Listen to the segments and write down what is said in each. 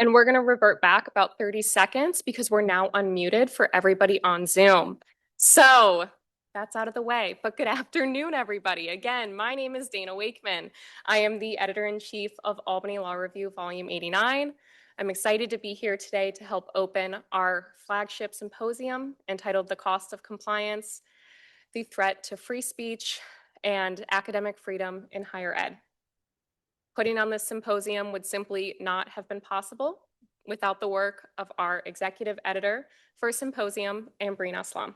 And we're going to revert back about 30 seconds because we're now unmuted for everybody on Zoom. So that's out of the way. But good afternoon, everybody. Again, my name is Dana Wakeman. I am the editor-in-chief of Albany Law Review, Volume 89. I'm excited to be here today to help open our flagship symposium entitled The Cost of Compliance, the Threat to Free Speech and Academic Freedom in Higher Ed. Putting on this symposium would simply not have been possible without the work of our executive editor for Symposium, Ambreen Aslam.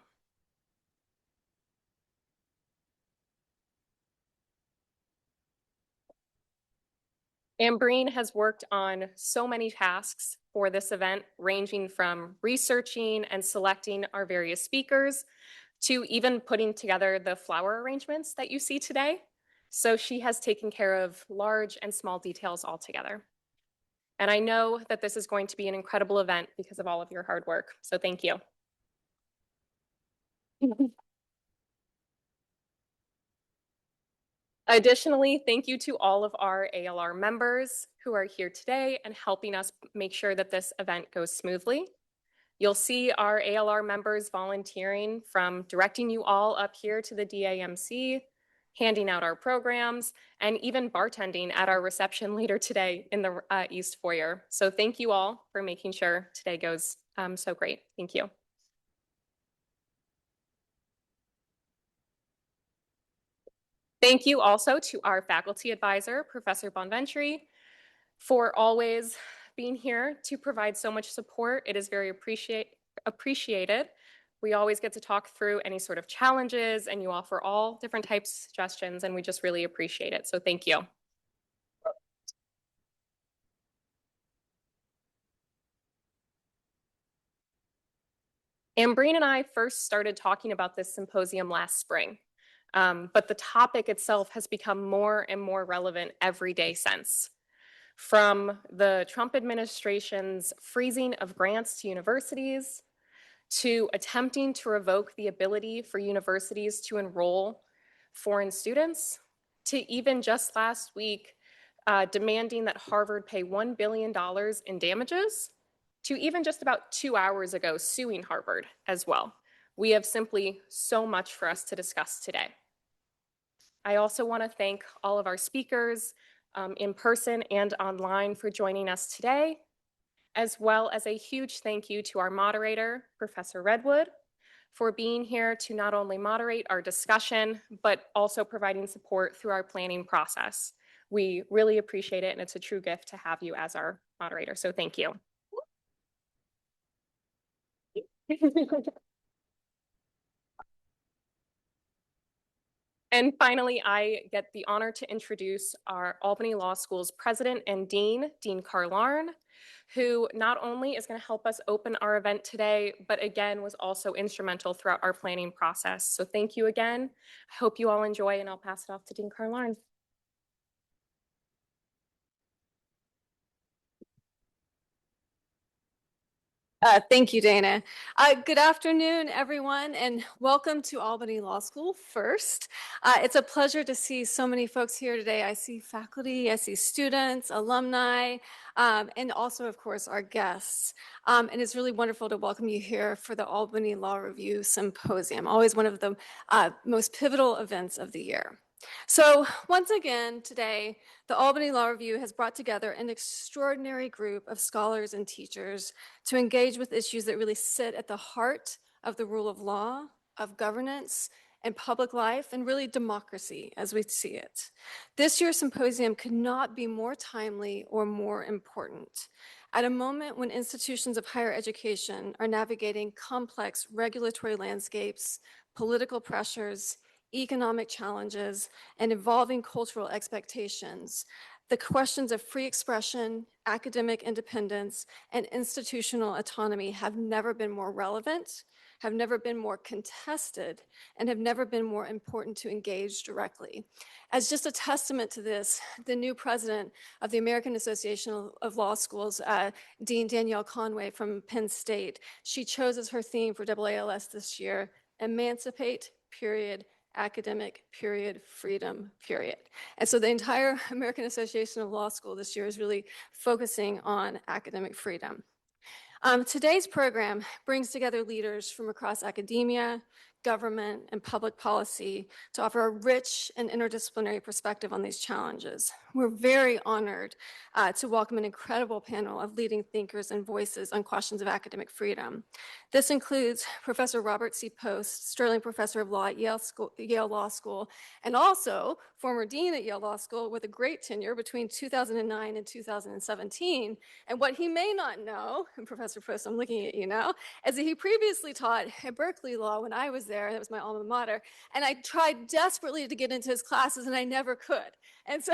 Ambreen has worked on so many tasks for this event, ranging from researching and selecting our various speakers to even putting together the flower arrangements that you see today. So she has taken care of large and small details altogether. And I know that this is going to be an incredible event because of all of your hard work. So thank you. Additionally, thank you to all of our ALR members who are here today and helping us make sure that this event goes smoothly. You'll see our ALR members volunteering from directing you all up here to the DAMC, handing out our programs, and even bartending at our reception later today in the East Foyer. So thank you all for making sure today goes so great. Thank you. Thank you also to our faculty advisor, Professor Bonventuri, for always being here to provide so much support. It is very appreciated. We always get to talk through any sort of challenges, and you offer all different types of suggestions, and we just really appreciate it. So thank you. Ambreen and I first started talking about this symposium last spring, but the topic itself has become more and more relevant every day since. From the Trump administration's freezing of grants to universities, to attempting to revoke the ability for universities to enroll foreign students, to even just last week demanding that Harvard pay $1 billion in damages, to even just about 2 hours ago suing Harvard as well. We have simply so much for us to discuss today. I also want to thank all of our speakers in person and online for joining us today, as well as a huge thank you to our moderator, Professor Redwood, for being here to not only moderate our discussion, but also providing support through our planning process. We really appreciate it, and it's a true gift to have you as our moderator, so thank you. And finally, I get the honor to introduce our Albany Law School's president and dean, Dean Carlarn, who not only is going to help us open our event today, but again, was also instrumental throughout our planning process. So thank you again. I hope you all enjoy, and I'll pass it off to Dean Carlarn. Thank you, Dana. Good afternoon, everyone, and welcome to Albany Law School first. It's a pleasure to see so many folks here today. I see faculty, I see students, alumni, and also, of course, our guests. And it's really wonderful to welcome you here for the Albany Law Review Symposium, always one of the most pivotal events of the year. So once again, today, the Albany Law Review has brought together an extraordinary group of scholars and teachers to engage with issues that really sit at the heart of the rule of law, of governance, and public life, and really democracy as we see it. This year's symposium could not be more timely or more important. At a moment when institutions of higher education are navigating complex regulatory landscapes, political pressures, economic challenges, and evolving cultural expectations, the questions of free expression, academic independence, and institutional autonomy have never been more relevant, have never been more contested, and have never been more important to engage directly. As just a testament to this, the new president of the American Association of Law Schools, Dean Danielle Conway from Penn State, she chose as her theme for AALS this year, emancipate, period, academic period freedom period. And so the entire American Association of Law School this year is really focusing on academic freedom. Today's program brings together leaders from across academia, government, and public policy to offer a rich and interdisciplinary perspective on these challenges. We're very honored to welcome an incredible panel of leading thinkers and voices on questions of academic freedom. This includes Professor Robert C. Post, Sterling Professor of Law at Yale Law School, and also former Dean at Yale Law School with a great tenure between 2009 and 2017. And what he may not know, and Professor Post, I'm looking at you now, is that he previously taught at Berkeley Law when I was there. That was my alma mater. And I tried desperately to get into his classes, and I never could. And so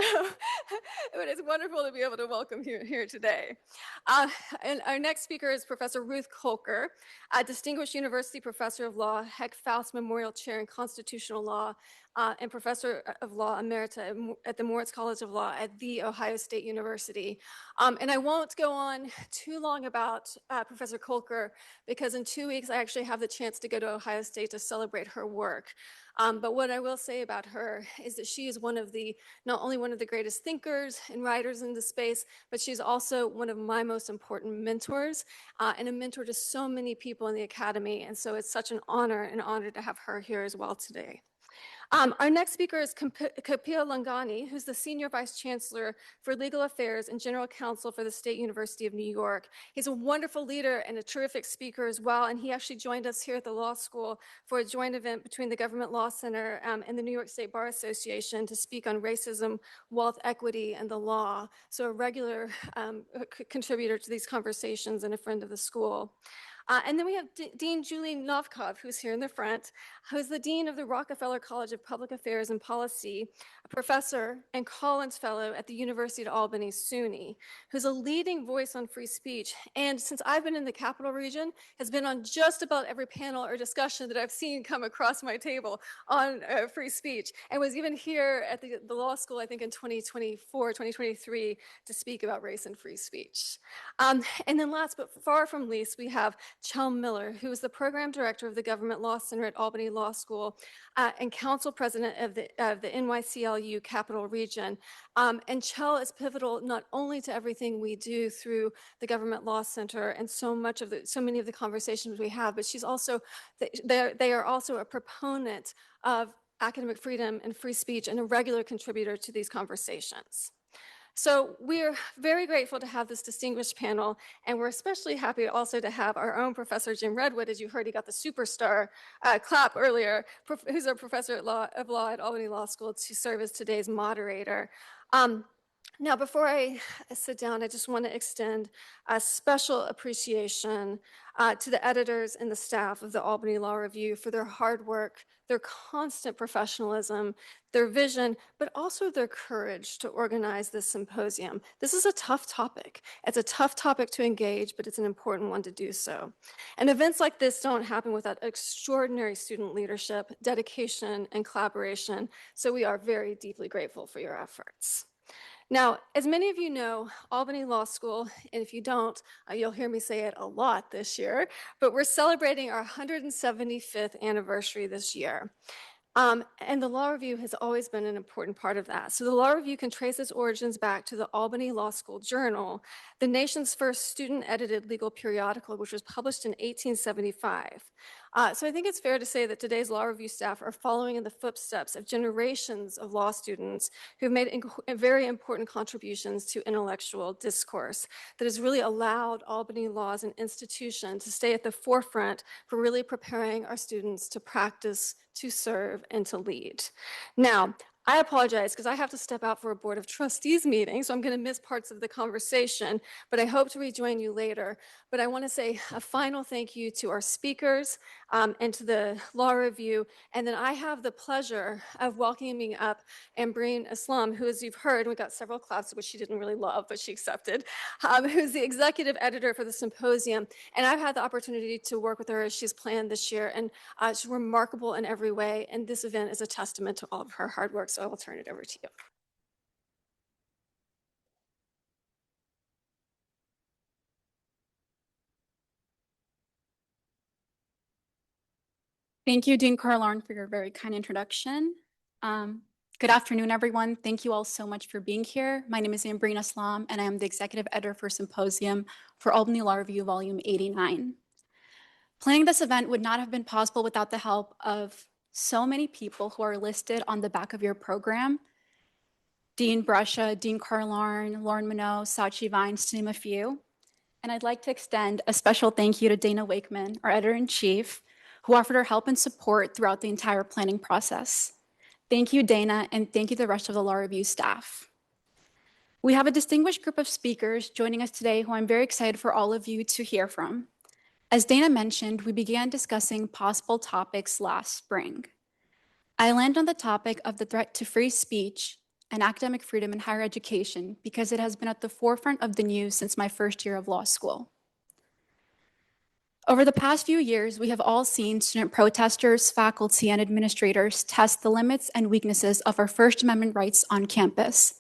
but it's wonderful to be able to welcome you here today. And our next speaker is Professor Ruth Kolker, a distinguished university professor of law, Heck Faust Memorial Chair in Constitutional Law, and Professor of Law Emerita at the Moritz College of Law at The Ohio State University. And I won't go on too long about Professor Kolker, because in 2 weeks I actually have the chance to go to Ohio State to celebrate her work. But what I will say about her is that she is not only one of the greatest thinkers and writers in the space, but she's also one of my most important mentors, and a mentor to so many people in the academy. And so it's such an honor to have her here as well today. Our next speaker is Kapil Langani, who's the Senior Vice Chancellor for Legal Affairs and General Counsel for the State University of New York. He's a wonderful leader and a terrific speaker as well, and he actually joined us here at the law school for a joint event between the Government Law Center and the New York State Bar Association to speak on racism, wealth equity, and the law. So a regular contributor to these conversations and a friend of the school. And then we have Dean Julie Novkov, who's here in the front, who's the Dean of the Rockefeller College of Public Affairs and Policy, a professor and Collins Fellow at the University of Albany, SUNY, who's a leading voice on free speech. And since I've been in the Capital Region, has been on just about every panel or discussion that I've seen come across my table on free speech, and was even here at the law school, I think in 2024, 2023, to speak about race and free speech. And then last but far from least, we have Chell Miller, who is the program director of the Government Law Center at Albany Law School and council president of the NYCLU Capital Region. And Chell is pivotal not only to everything we do through the Government Law Center and so many of the conversations we have, but they are also a proponent of academic freedom and free speech and a regular contributor to these conversations. So we're very grateful to have this distinguished panel, and we're especially happy also to have our own Professor Jim Redwood. As you heard, he got the superstar clap earlier, who's a professor of law at Albany Law School, to serve as today's moderator. Now, before I sit down, I just want to extend a special appreciation to the editors and the staff of the Albany Law Review for their hard work, their constant professionalism, their vision, but also their courage to organize this symposium. This is a tough topic. It's a tough topic to engage, but it's an important one to do so. And events like this don't happen without extraordinary student leadership, dedication, and collaboration. So we are very deeply grateful for your efforts. Now, as many of you know, Albany Law School, and if you don't, you'll hear me say it a lot this year, but we're celebrating our 175th anniversary this year. And the Law Review has always been an important part of that. So the Law Review can trace its origins back to the Albany Law School Journal, the nation's first student-edited legal periodical, which was published in 1875. So I think it's fair to say that today's Law Review staff are following in the footsteps of generations of law students who've made very important contributions to intellectual discourse that has really allowed Albany Law as an institution to stay at the forefront for really preparing our students to practice, to serve, and to lead. Now, I apologize because I have to step out for a Board of Trustees meeting, so I'm going to miss parts of the conversation, but I hope to rejoin you later. But I want to say a final thank you to our speakers and to the Law Review. And then I have the pleasure of welcoming up Ambreen Islam, who, as you've heard, we got several claps, which she didn't really love, but she accepted, who's the executive editor for the symposium. And I've had the opportunity to work with her as she's planned this year, and she's remarkable in every way. And this event is a testament to all of her hard work. So I will turn it over to you. Thank you, Dean Carlarn, for your very kind introduction. Good afternoon, everyone. Thank you all so much for being here. My name is Ambreen Aslam, and I am the executive editor for Symposium for Albany Law Review, Volume 89. Planning this event would not have been possible without the help of so many people who are listed on the back of your program. Dean Brescia, Dean Carlarn, Lauren Minot, Sachi Vines, to name a few. And I'd like to extend a special thank you to Dana Wakeman, our editor-in-chief, who offered her help and support throughout the entire planning process. Thank you, Dana, and thank you to the rest of the Law Review staff. We have a distinguished group of speakers joining us today who I'm very excited for all of you to hear from. As Dana mentioned, we began discussing possible topics last spring. I land on the topic of the threat to free speech and academic freedom in higher education because it has been at the forefront of the news since my first year of law school. Over the past few years, we have all seen student protesters, faculty, and administrators test the limits and weaknesses of our First Amendment rights on campus.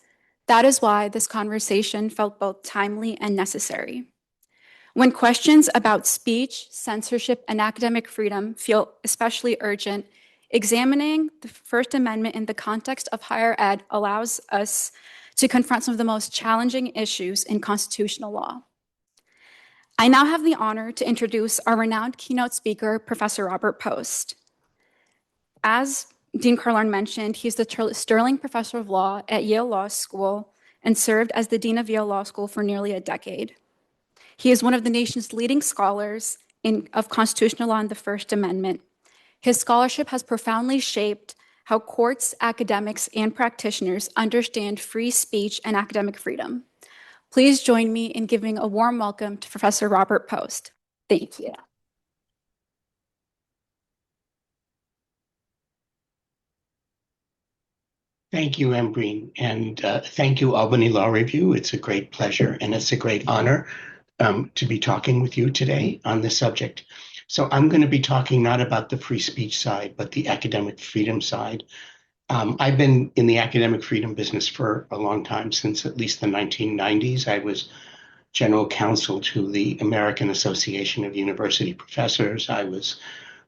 That is why this conversation felt both timely and necessary. When questions about speech, censorship, and academic freedom feel especially urgent, examining the First Amendment in the context of higher ed allows us to confront some of the most challenging issues in constitutional law. I now have the honor to introduce our renowned keynote speaker, Professor Robert Post. As Dean Carlarn mentioned, he's the Sterling Professor of Law at Yale Law School and served as the Dean of Yale Law School for nearly a decade. He is one of the nation's leading scholars of constitutional law and the First Amendment. His scholarship has profoundly shaped how courts, academics, and practitioners understand free speech and academic freedom. Please join me in giving a warm welcome to Professor Robert Post. Thank you. Thank you, Ambreen, and thank you, Albany Law Review. It's a great pleasure and it's a great honor to be talking with you today on this subject. So I'm going to be talking not about the free speech side, but the academic freedom side. I've been in the academic freedom business for a long time, since at least the 1990s. I was general counsel to the American Association of University Professors. I was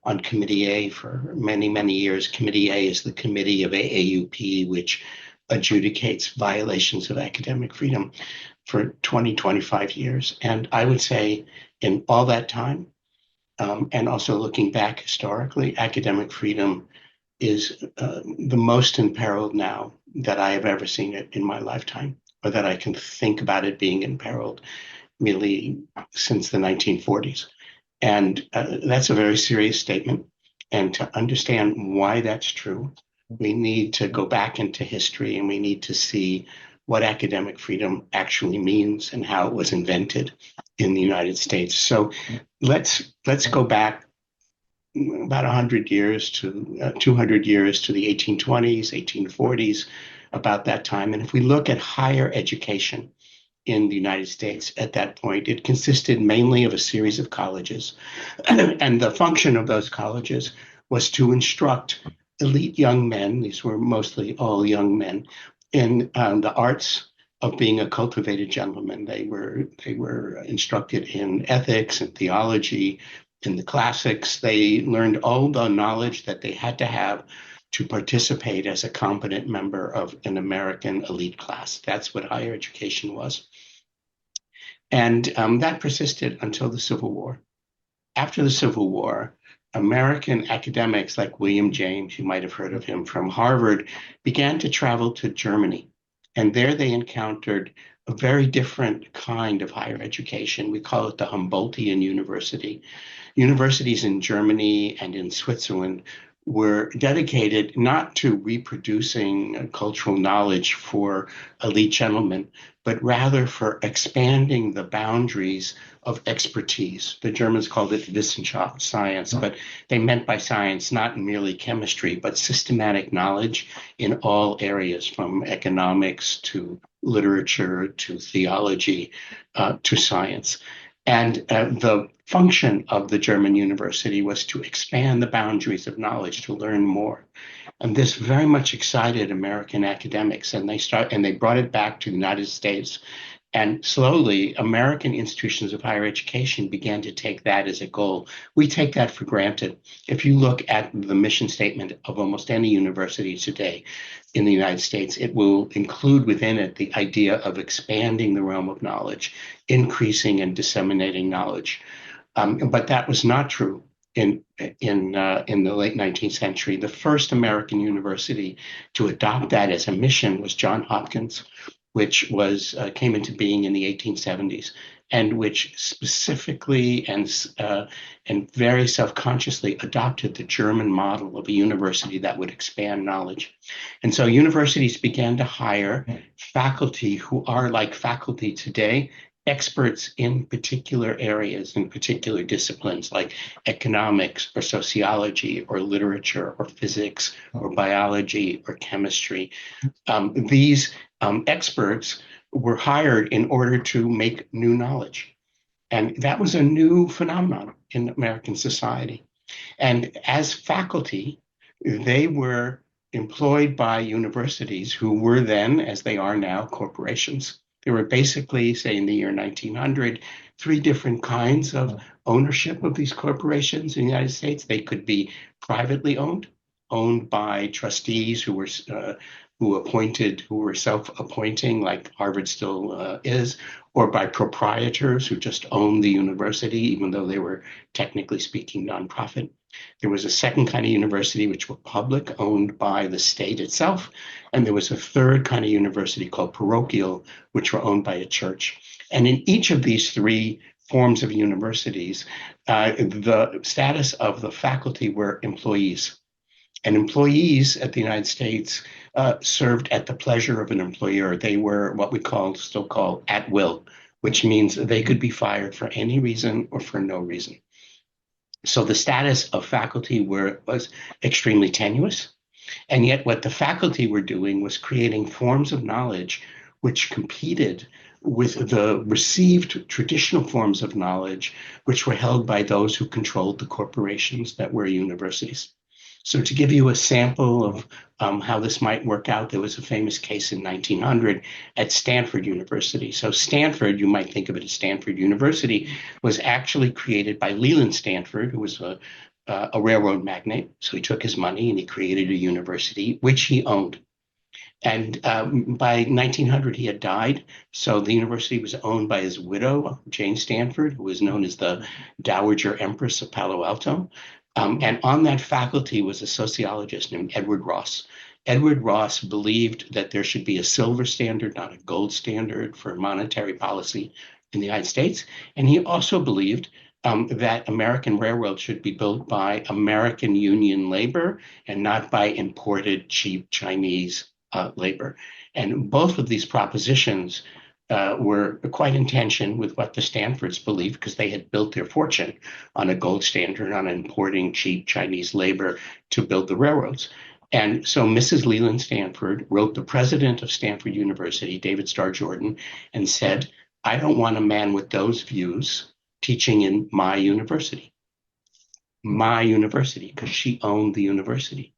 on Committee A for many, many years. Committee A is the committee of AAUP, which adjudicates violations of academic freedom for 20, 25 years. And I would say in all that time, and also looking back historically, academic freedom is the most imperiled now that I have ever seen it in my lifetime, or that I can think about it being imperiled really since the 1940s. And that's a very serious statement. And to understand why that's true, we need to go back into history and we need to see what academic freedom actually means and how it was invented in the United States. So let's go back about 100 years to 200 years to the 1820s, 1840s, about that time. And if we look at higher education in the United States at that point, it consisted mainly of a series of colleges. And the function of those colleges was to instruct elite young men, these were mostly all young men, in the arts of being a cultivated gentleman. They were instructed in ethics and theology, in the classics. They learned all the knowledge that they had to have to participate as a competent member of an American elite class. That's what higher education was. And that persisted until the Civil War. After the Civil War, American academics like William James, you might have heard of him, from Harvard, began to travel to Germany. And there they encountered a very different kind of higher education. We call it the Humboldtian University. Universities in Germany and in Switzerland were dedicated not to reproducing cultural knowledge for elite gentlemen, but rather for expanding the boundaries of expertise. The Germans called it Wissenschaft, science, but they meant by science not merely chemistry, but systematic knowledge in all areas, from economics to literature to theology to science. And the function of the German university was to expand the boundaries of knowledge, to learn more. And this very much excited American academics, and they brought it back to the United States And slowly, American institutions of higher education began to take that as a goal. We take that for granted. If you look at the mission statement of almost any university today in the United States, it will include within it the idea of expanding the realm of knowledge, increasing and disseminating knowledge. But that was not true in the late 19th century. The first American university to adopt that as a mission was Johns Hopkins, which was came into being in the 1870s, and which specifically and very self-consciously adopted the German model of a university that would expand knowledge. And so universities began to hire faculty who are like faculty today, experts in particular areas, in particular disciplines like economics or sociology or literature or physics or biology or chemistry. These experts were hired in order to make new knowledge. And that was a new phenomenon in American society. And as faculty, they were employed by universities who were then, as they are now, corporations. There were basically, say in the year 1900, three different kinds of ownership of these corporations in the United States. They could be privately owned by trustees who were self-appointing, like Harvard still is, or by proprietors who just owned the university, even though they were technically speaking nonprofit. There was a second kind of university, which were public, owned by the state itself. And there was a third kind of university called parochial, which were owned by a church. And in each of these three forms of universities, the status of the faculty were employees. And employees at the United States served at the pleasure of an employer. They were what we still call at will, which means they could be fired for any reason or for no reason. So the status of faculty was extremely tenuous. And yet what the faculty were doing was creating forms of knowledge which competed with the received traditional forms of knowledge, which were held by those who controlled the corporations that were universities. So to give you a sample of how this might work out, there was a famous case in 1900 at Stanford University. So Stanford, you might think of it as Stanford University, was actually created by Leland Stanford, who was a railroad magnate. So he took his money and he created a university, which he owned. And by 1900, he had died. So the university was owned by his widow, Jane Stanford, who was known as the Dowager Empress of Palo Alto. And on that faculty was a sociologist named Edward Ross. Edward Ross believed that there should be a silver standard, not a gold standard, for monetary policy in the United States. And he also believed that American railroads should be built by American union labor and not by imported cheap Chinese labor. And both of these propositions were quite in tension with what the Stanfords believed, because they had built their fortune on a gold standard, on importing cheap Chinese labor to build the railroads. And so Mrs. Leland Stanford wrote the president of Stanford University, David Starr Jordan, and said, I don't want a man with those views teaching in my university, because she owned the university.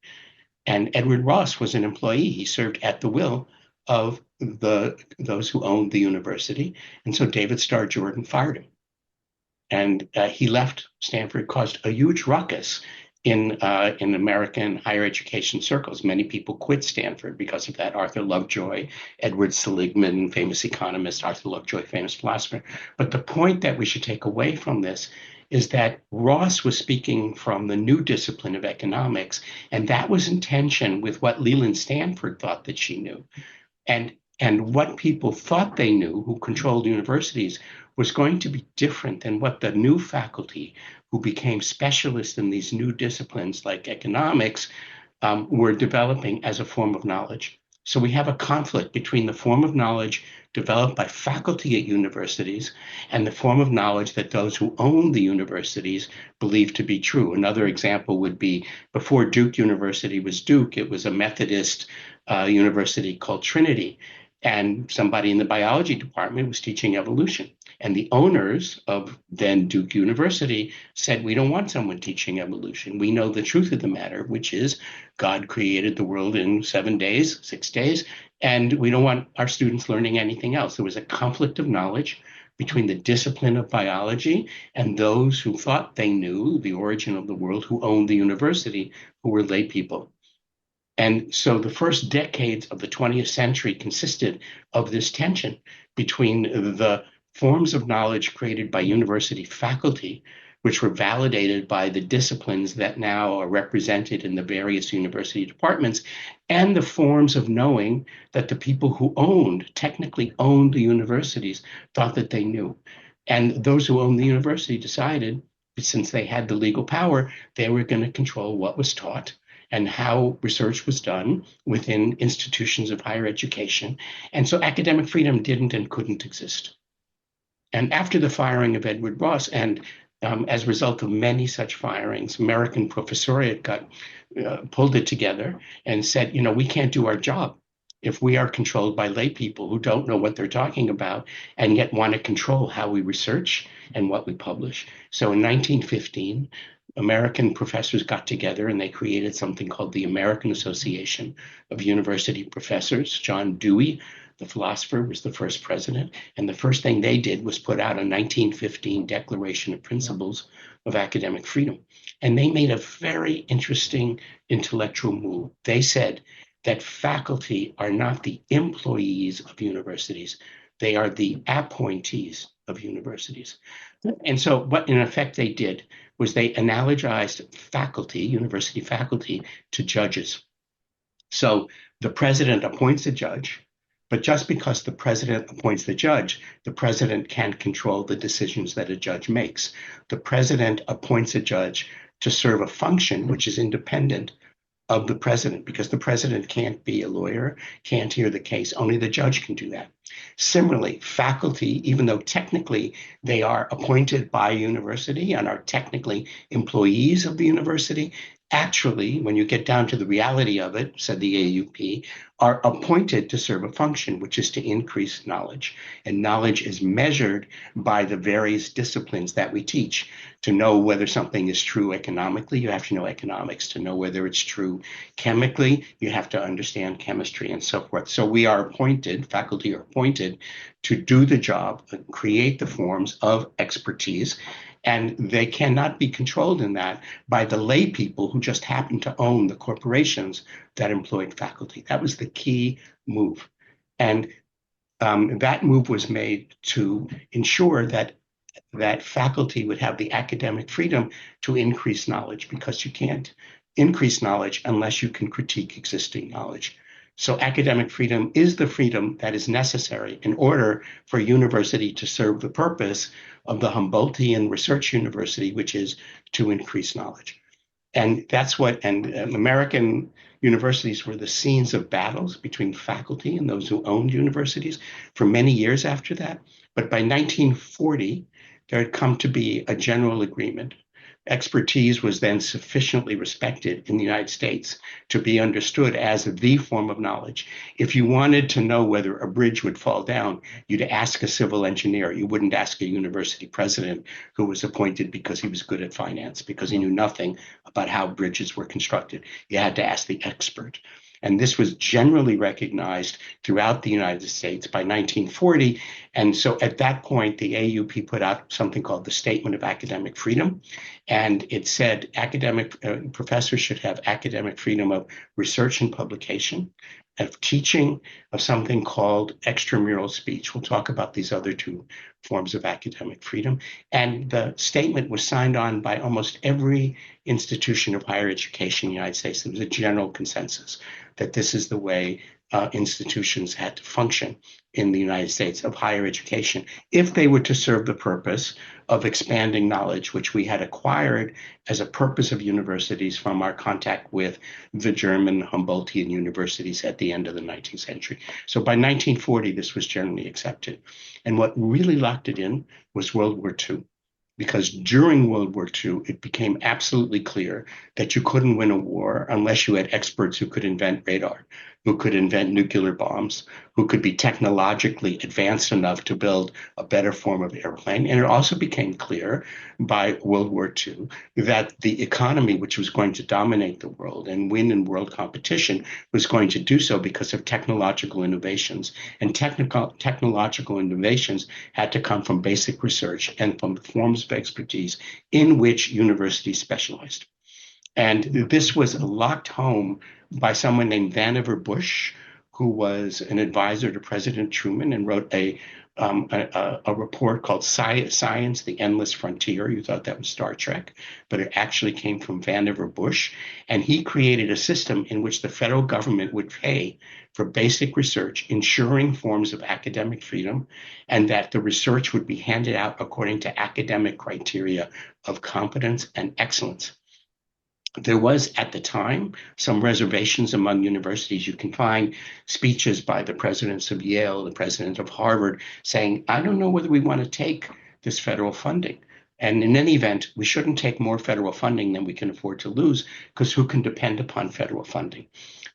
And Edward Ross was an employee. He served at the will of those who owned the university. And so David Starr Jordan fired him. And he left Stanford, caused a huge ruckus in American higher education circles. Many people quit Stanford because of that. Arthur Lovejoy, Edward Seligman, famous economist, Arthur Lovejoy, famous philosopher. But the point that we should take away from this is that Ross was speaking from the new discipline of economics, and that was in tension with what Leland Stanford thought that she knew. And what people thought they knew, who controlled universities, was going to be different than what the new faculty, who became specialists in these new disciplines like economics, were developing as a form of knowledge. So we have a conflict between the form of knowledge developed by faculty at universities and the form of knowledge that those who own the universities believe to be true. Another example would be, before Duke University was Duke, it was a Methodist university called Trinity. And somebody in the biology department was teaching evolution. And the owners of then Duke University said, we don't want someone teaching evolution. We know the truth of the matter, which is God created the world in 7 days, 6 days, and we don't want our students learning anything else. There was a conflict of knowledge between the discipline of biology and those who thought they knew the origin of the world, who owned the university, who were lay people. And so the first decades of the 20th century consisted of this tension between the forms of knowledge created by university faculty, which were validated by the disciplines that now are represented in the various university departments, and the forms of knowing that the people who technically owned the universities, thought that they knew. And those who owned the university decided, since they had the legal power, they were going to control what was taught and how research was done within institutions of higher education. And so academic freedom didn't and couldn't exist. And after the firing of Edward Ross, and as a result of many such firings, American professoriate pulled it together and said, we can't do our job if we are controlled by lay people who don't know what they're talking about and yet want to control how we research and what we publish. So in 1915, American professors got together and they created something called the American Association of University Professors. John Dewey, the philosopher, was the first president. And the first thing they did was put out a 1915 Declaration of Principles of Academic Freedom. And they made a very interesting intellectual move. They said that faculty are not the employees of universities. They are the appointees of universities. And so what in effect they did was they analogized faculty, university faculty, to judges. So the president appoints a judge, but just because the president appoints the judge, the president can't control the decisions that a judge makes. The president appoints a judge to serve a function which is independent of the president, because the president can't be a lawyer, can't hear the case. Only the judge can do that. Similarly, faculty, even though technically they are appointed by university and are technically employees of the university, actually, when you get down to the reality of it, said the AUP, are appointed to serve a function, which is to increase knowledge. And knowledge is measured by the various disciplines that we teach. To know whether something is true economically, you have to know economics. To know whether it's true chemically, you have to understand chemistry and so forth. So we are appointed, faculty are appointed to do the job, create the forms of expertise. And they cannot be controlled in that by the lay people who just happen to own the corporations that employed faculty. That was the key move. And that move was made to ensure that faculty would have the academic freedom to increase knowledge, because you can't increase knowledge unless you can critique existing knowledge. So academic freedom is the freedom that is necessary in order for a university to serve the purpose of the Humboldtian Research University, which is to increase knowledge. And that's what, American universities were the scenes of battles between faculty and those who owned universities for many years after that. But by 1940, there had come to be a general agreement. Expertise was then sufficiently respected in the United States to be understood as the form of knowledge. If you wanted to know whether a bridge would fall down, you'd ask a civil engineer. You wouldn't ask a university president who was appointed because he was good at finance, because he knew nothing about how bridges were constructed. You had to ask the expert. And this was generally recognized throughout the United States by 1940. And so at that point, the AUP put out something called the Statement of Academic Freedom. And it said professors should have academic freedom of research and publication, of teaching, of something called extramural speech. We'll talk about these other two forms of academic freedom. And the statement was signed on by almost every institution of higher education in the United States. There was a general consensus that this is the way institutions had to function in the United States of higher education if they were to serve the purpose of expanding knowledge, which we had acquired as a purpose of universities from our contact with the German Humboldtian universities at the end of the 19th century. So by 1940, this was generally accepted. And what really locked it in was World War II. Because during World War II, it became absolutely clear that you couldn't win a war unless you had experts who could invent radar. who could invent nuclear bombs, who could be technologically advanced enough to build a better form of airplane. And it also became clear by World War II that the economy, which was going to dominate the world and win in world competition, was going to do so because of technological innovations. And technological innovations had to come from basic research and from forms of expertise in which universities specialized. And this was locked home by someone named Vannevar Bush, who was an advisor to President Truman and wrote a report called Science, the Endless Frontier. You thought that was Star Trek, but it actually came from Vannevar Bush. And he created a system in which the federal government would pay for basic research, ensuring forms of academic freedom, and that the research would be handed out according to academic criteria of competence and excellence. There was, at the time, some reservations among universities. You can find speeches by the presidents of Yale, the president of Harvard, saying, I don't know whether we want to take this federal funding. And in any event, we shouldn't take more federal funding than we can afford to lose, because who can depend upon federal funding?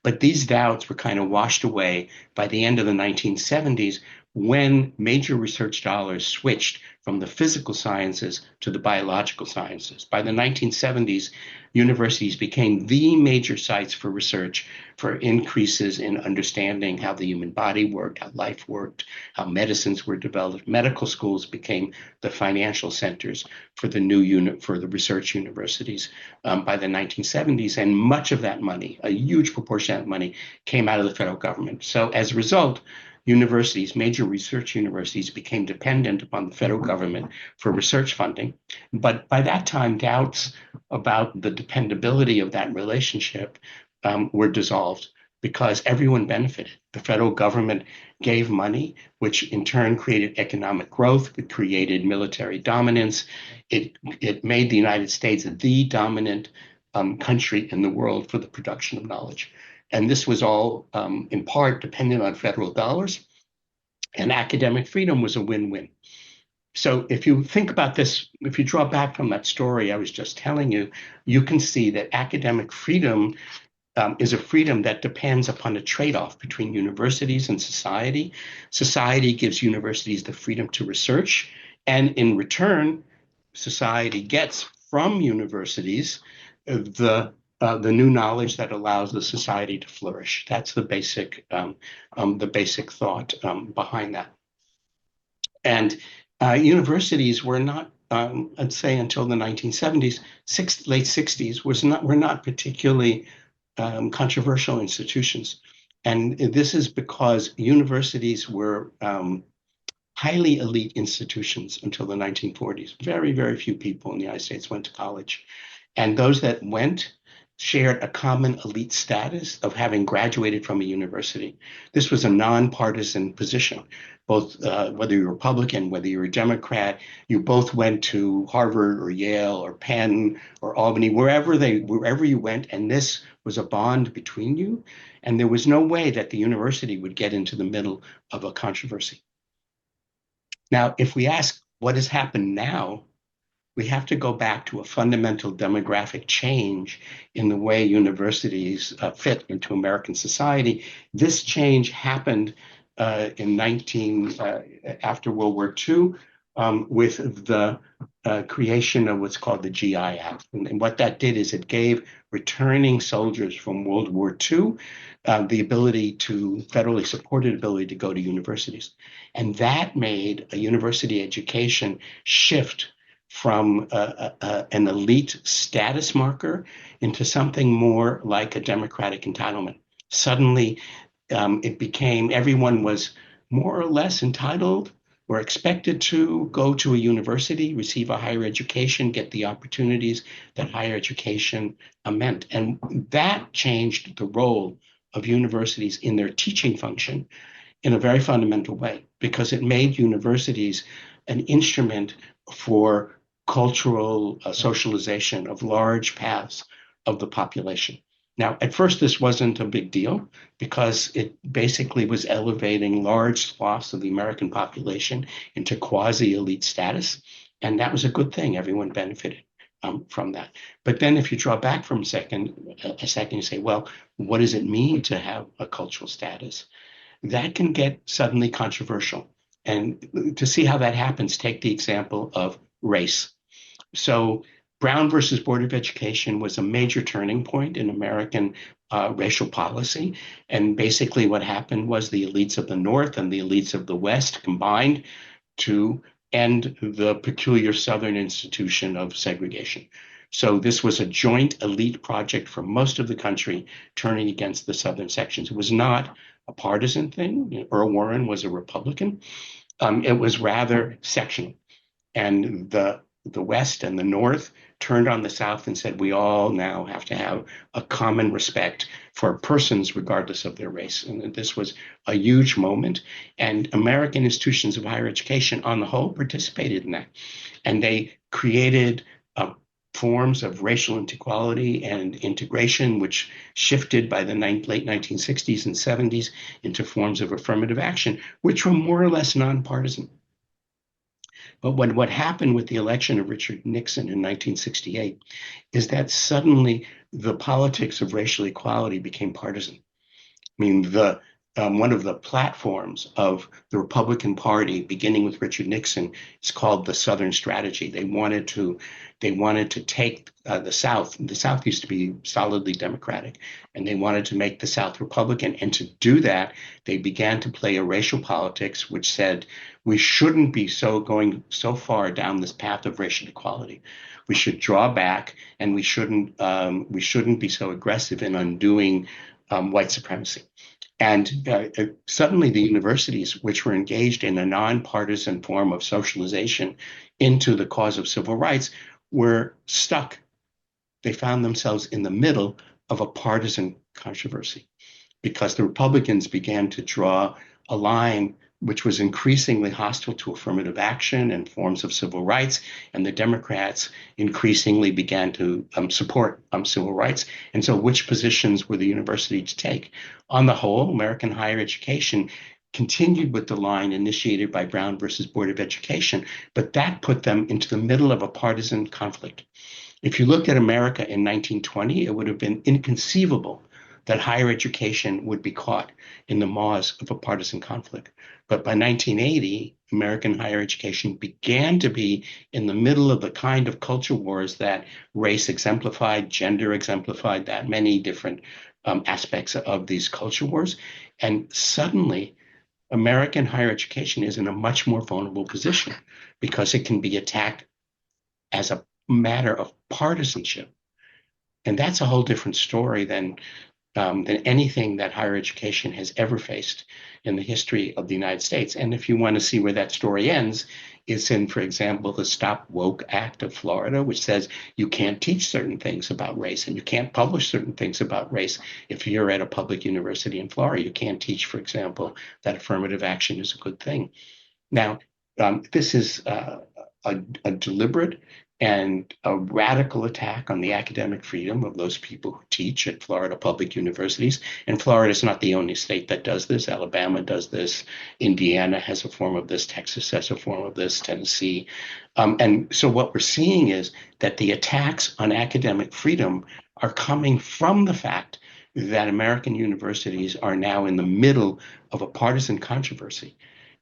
But these doubts were kind of washed away by the end of the 1970s, when major research dollars switched from the physical sciences to the biological sciences. By the 1970s, universities became the major sites for research for increases in understanding how the human body worked, how life worked, how medicines were developed. Medical schools became the financial centers for the research universities by the 1970s. And much of that money, a huge proportion of that money, came out of the federal government. So as a result, universities, major research universities, became dependent upon the federal government for research funding. But by that time, doubts about the dependability of that relationship were dissolved, because everyone benefited. The federal government gave money, which in turn created economic growth. It created military dominance. It made the United States the dominant country in the world for the production of knowledge. And this was all in part dependent on federal dollars, and academic freedom was a win-win. So if you think about this, if you draw back from that story I was just telling you, you can see that academic freedom is a freedom that depends upon a trade-off between universities and society. Society gives universities the freedom to research, and in return, society gets from universities the new knowledge that allows the society to flourish. That's the basic thought behind that. And universities were not, I'd say, until the 1970s, late 60s, were not particularly controversial institutions. And this is because universities were highly elite institutions until the 1940s. Very, very few people in the United States went to college. And those that went shared a common elite status of having graduated from a university. This was a nonpartisan position, both whether you're Republican, whether you're a Democrat, you both went to Harvard or Yale or Penn or Albany, wherever you went, and this was a bond between you. And there was no way that the university would get into the middle of a controversy. Now, if we ask what has happened now, we have to go back to a fundamental demographic change in the way universities fit into American society. This change happened after World War II with the creation of what's called the GI Act. And what that did is it gave returning soldiers from World War II the ability to, federally supported ability to go to universities. And that made a university education shift from an elite status marker into something more like a democratic entitlement. Suddenly, it became everyone was more or less entitled or expected to go to a university, receive a higher education, get the opportunities that higher education meant. And that changed the role of universities in their teaching function in a very fundamental way, because it made universities an instrument for cultural socialization of large paths of the population. Now, at first, this wasn't a big deal because it basically was elevating large swaths of the American population into quasi-elite status. And that was a good thing. Everyone benefited. from that. But then if you draw back from a second, you say, well, what does it mean to have a cultural status? That can get suddenly controversial. And to see how that happens, take the example of race. So Brown versus Board of Education was a major turning point in American racial policy. And basically what happened was the elites of the North and the elites of the West combined to end the peculiar Southern institution of segregation. So this was a joint elite project for most of the country turning against the Southern sections. It was not a partisan thing. Earl Warren was a Republican. It was rather sectional. And the West and the North turned on the South and said, we all now have to have a common respect for persons regardless of their race. And this was a huge moment. And American institutions of higher education on the whole participated in that. And they created forms of racial inequality and integration, which shifted by the late 1960s and 70s into forms of affirmative action, which were more or less nonpartisan. But what happened with the election of Richard Nixon in 1968 is that suddenly the politics of racial equality became partisan. I mean, one of the platforms of the Republican Party, beginning with Richard Nixon, is called the Southern Strategy. They wanted to take the South. The South used to be solidly Democratic, and they wanted to make the South Republican. And to do that, they began to play a racial politics, which said we shouldn't be going so far down this path of racial equality. We should draw back, and we shouldn't be so aggressive in undoing white supremacy. And suddenly the universities, which were engaged in a nonpartisan form of socialization into the cause of civil rights, were stuck. They found themselves in the middle of a partisan controversy because the Republicans began to draw a line which was increasingly hostile to affirmative action and forms of civil rights, and the Democrats increasingly began to support civil rights. And so which positions were the university to take? On the whole, American higher education continued with the line initiated by Brown versus Board of Education, but that put them into the middle of a partisan conflict. If you looked at America in 1920, it would have been inconceivable that higher education would be caught in the maws of a partisan conflict. But by 1980, American higher education began to be in the middle of the kind of culture wars that race exemplified, gender exemplified, that many different aspects of these culture wars. And suddenly, American higher education is in a much more vulnerable position because it can be attacked as a matter of partisanship. And that's a whole different story than anything that higher education has ever faced in the history of the United States. And if you want to see where that story ends, it's in, for example, the Stop Woke Act of Florida, which says you can't teach certain things about race and you can't publish certain things about race. If you're at a public university in Florida, you can't teach, for example, that affirmative action is a good thing. Now, this is a deliberate and a radical attack on the academic freedom of those people who teach at Florida public universities. And Florida is not the only state that does this. Alabama does this. Indiana has a form of this. Texas has a form of this. Tennessee. And so what we're seeing is that the attacks on academic freedom are coming from the fact that American universities are now in the middle of a partisan controversy.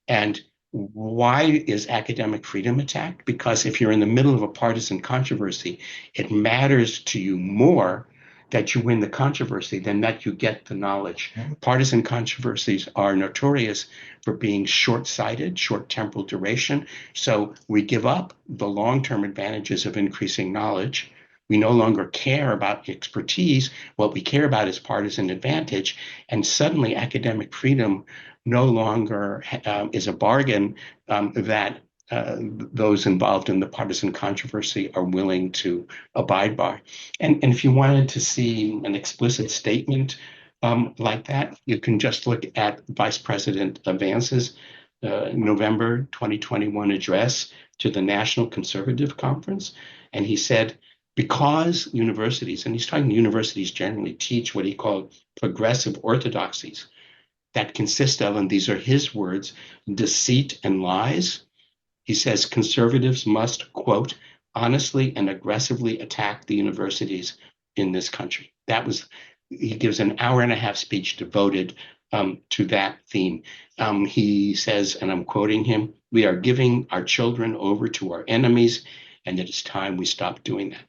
And why is academic freedom attacked? Because if you're in the middle of a partisan controversy, it matters to you more that you win the controversy than that you get the knowledge. Partisan controversies are notorious for being short-sighted, short temporal duration. So we give up the long-term advantages of increasing knowledge. We no longer care about expertise. What we care about is partisan advantage. And suddenly academic freedom no longer is a bargain that those involved in the partisan controversy are willing to abide by. And if you wanted to see an explicit statement like that, you can just look at Vice President Vance's November 2021 address to the National Conservative Conference. And he said, because universities, and he's talking universities generally, teach what he called progressive orthodoxies that consist of, and these are his words, deceit and lies. He says conservatives must, quote, honestly and aggressively attack the universities in this country. He gives an hour and a half speech devoted to that theme. He says, and I'm quoting him, "We are giving our children over to our enemies, and it is time we stop doing that."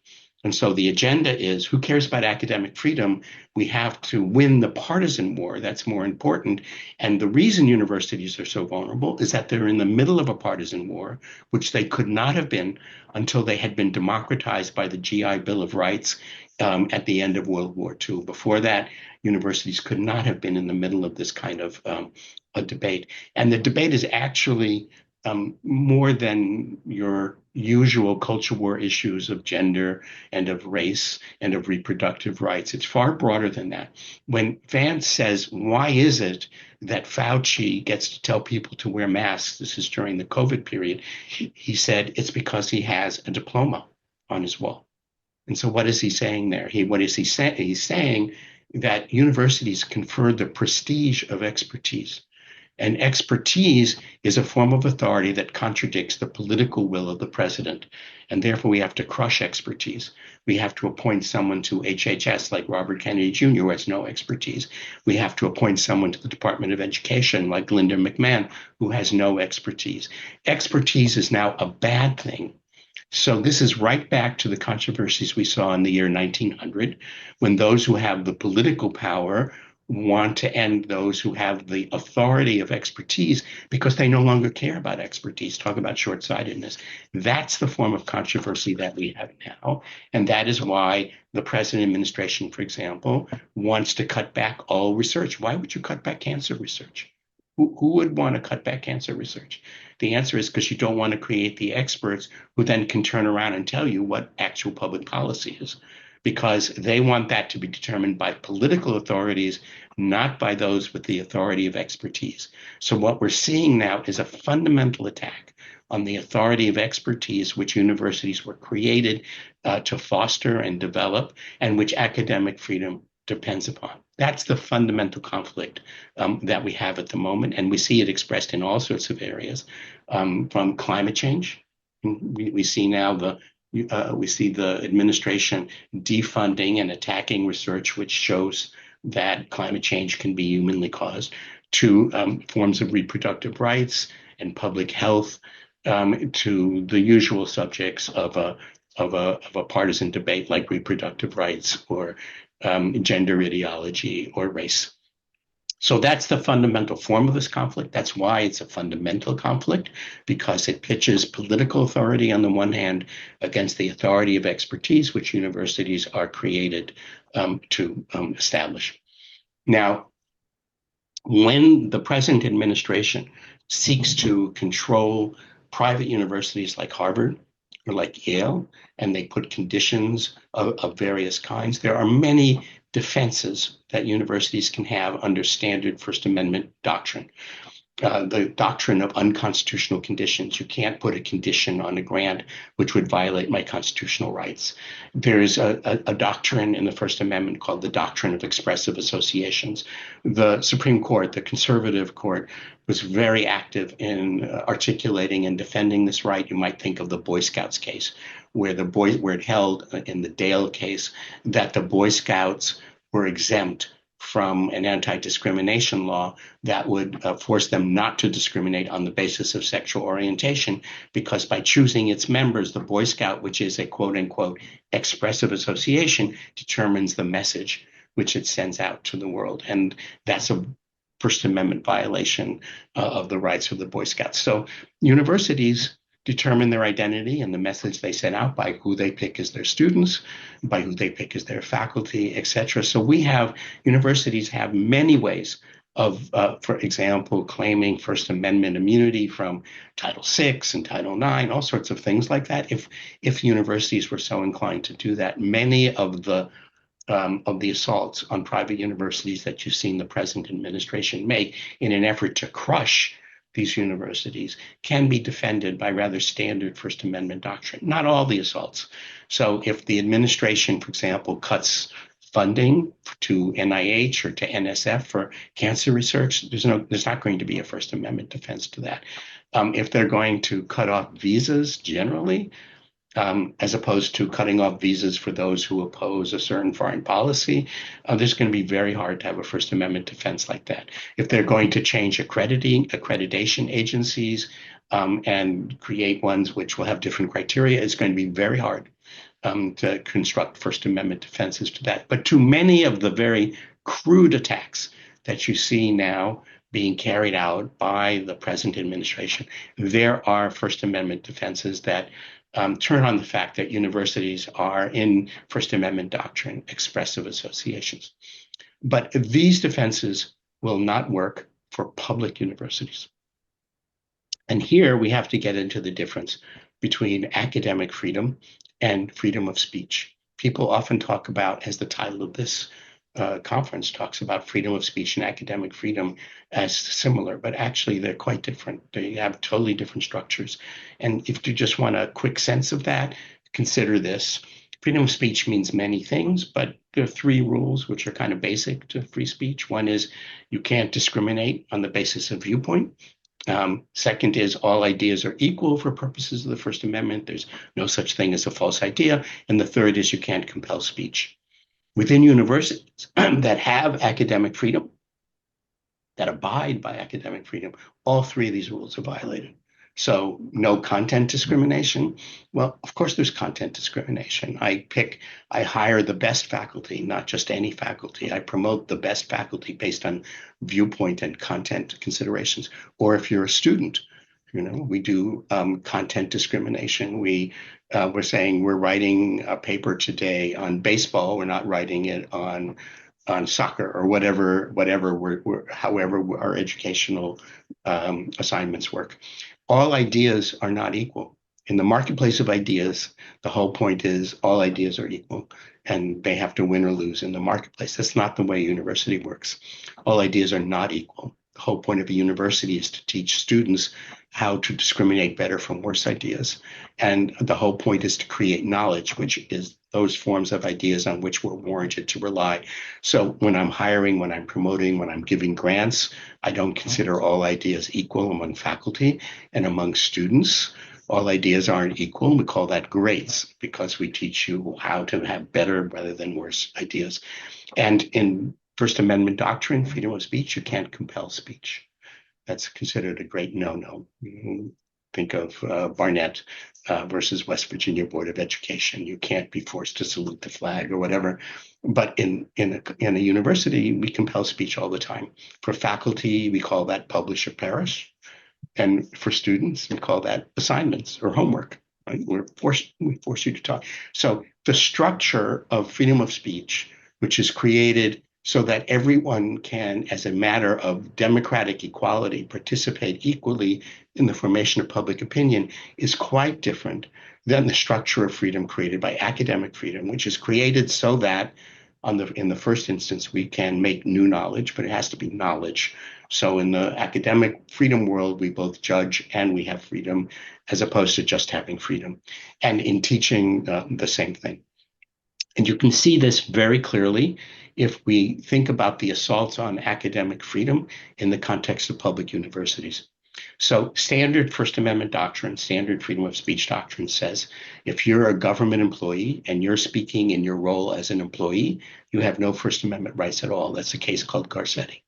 And so the agenda is, who cares about academic freedom? We have to win the partisan war. That's more important. And the reason universities are so vulnerable is that they're in the middle of a partisan war, which they could not have been until they had been democratized by the GI Bill of Rights at the end of World War II. Before that, universities could not have been in the middle of this kind of a debate. And the debate is actually more than your usual culture war issues of gender and of race and of reproductive rights. It's far broader than that. When Vance says, why is it that Fauci gets to tell people to wear masks, this is during the COVID period, he said it's because he has a diploma on his wall. And so what is he saying there? What is he saying? He's saying that universities confer the prestige of expertise. And expertise is a form of authority that contradicts the political will of the president. And therefore, we have to crush expertise. We have to appoint someone to HHS like Robert Kennedy Jr., who has no expertise. We have to appoint someone to the Department of Education like Linda McMahon, who has no expertise. Expertise is now a bad thing. So this is right back to the controversies we saw in the year 1900, when those who have the political power want to end those who have the authority of expertise because they no longer care about expertise. Talk about short-sightedness. That's the form of controversy that we have now. And that is why the present administration, for example, wants to cut back all research. Why would you cut back cancer research? Who would want to cut back cancer research? The answer is because you don't want to create the experts who then can turn around and tell you what actual public policy is, because they want that to be determined by political authorities, not by those with the authority of expertise. So what we're seeing now is a fundamental attack on the authority of expertise, which universities were created to foster and develop, and which academic freedom depends upon. That's the fundamental conflict that we have at the moment, and we see it expressed in all sorts of areas, from climate change. We see now we see the administration defunding and attacking research which shows that climate change can be humanly caused, to forms of reproductive rights and public health, to the usual subjects of a partisan debate like reproductive rights or gender ideology or race. So that's the fundamental form of this conflict. That's why it's a fundamental conflict, because it pitches political authority on the one hand against the authority of expertise, which universities are created to establish. Now, when the present administration seeks to control private universities like Harvard or like Yale, and they put conditions of various kinds, there are many defenses that universities can have under standard First Amendment doctrine. The doctrine of unconstitutional conditions. You can't put a condition on a grant which would violate my constitutional rights. There's a doctrine in the First Amendment called the doctrine of expressive associations. The Supreme Court, the conservative court, was very active in articulating and defending this right. You might think of the Boy Scouts case, where it held in the Dale case that the Boy Scouts were exempt from an anti-discrimination law that would force them not to discriminate on the basis of sexual orientation, because by choosing its members, the Boy Scout, which is a quote-unquote expressive association, determines the message which it sends out to the world. And that's a First Amendment violation of the rights of the Boy Scouts. So universities determine their identity and the message they send out by who they pick as their students, by who they pick as their faculty, etc. So universities have many ways of, for example, claiming First Amendment immunity from Title VI and Title IX, all sorts of things like that. If universities were so inclined to do that, many of the assaults on private universities that you've seen the present administration make in an effort to crush these universities can be defended by rather standard First Amendment doctrine. Not all the assaults. So if the administration, for example, cuts funding to NIH or to NSF for cancer research, there's not going to be a First Amendment defense to that. If they're going to cut off visas generally, as opposed to cutting off visas for those who oppose a certain foreign policy. There's going to be very hard to have a First Amendment defense like that. If they're going to change accreditation agencies and create ones which will have different criteria, it's going to be very hard to construct First Amendment defenses to that. But to many of the very crude attacks that you see now being carried out by the present administration, there are First Amendment defenses that turn on the fact that universities are, in First Amendment doctrine, expressive associations. But these defenses will not work for public universities. And here we have to get into the difference between academic freedom and freedom of speech. People often talk about, as the title of this conference talks about, freedom of speech and academic freedom as similar, but actually they're quite different. They have totally different structures. And if you just want a quick sense of that, consider this. Freedom of speech means many things, but there are three rules which are kind of basic to free speech. One is you can't discriminate on the basis of viewpoint. Second is all ideas are equal for purposes of the First Amendment. There's no such thing as a false idea. And the third is you can't compel speech. Within universities that have academic freedom, that abide by academic freedom, all three of these rules are violated. So no content discrimination. Well, of course there's content discrimination. I hire the best faculty, not just any faculty. I promote the best faculty based on viewpoint and content considerations. Or if you're a student, we do content discrimination. We're saying we're writing a paper today on baseball. We're not writing it on soccer or whatever however our educational assignments work. All ideas are not equal. In the marketplace of ideas, the whole point is all ideas are equal and they have to win or lose in the marketplace. That's not the way university works. All ideas are not equal. The whole point of a university is to teach students how to discriminate better from worse ideas. And the whole point is to create knowledge, which is those forms of ideas on which we're warranted to rely. So when I'm hiring, when I'm promoting, when I'm giving grants, I don't consider all ideas equal among faculty and among students. All ideas aren't equal. We call that grades because we teach you how to have better rather than worse ideas. And in First Amendment doctrine, freedom of speech, you can't compel speech. That's considered a great no-no. Think of Barnett versus West Virginia Board of Education. You can't be forced to salute the flag or whatever. But in a university, we compel speech all the time. For faculty, we call that publish or perish. And for students, we call that assignments or homework. Right? We force you to talk. So the structure of freedom of speech, which is created so that everyone can, as a matter of democratic equality, participate equally in the formation of public opinion, is quite different than the structure of freedom created by academic freedom, which is created so that in the first instance, we can make new knowledge, but it has to be knowledge. So in the academic freedom world, we both judge and we have freedom, as opposed to just having freedom. And in teaching, the same thing. And you can see this very clearly if we think about the assaults on academic freedom in the context of public universities. So standard First Amendment doctrine, standard freedom of speech doctrine says, if you're a government employee and you're speaking in your role as an employee, you have no First Amendment rights at all. That's a case called Garcetti.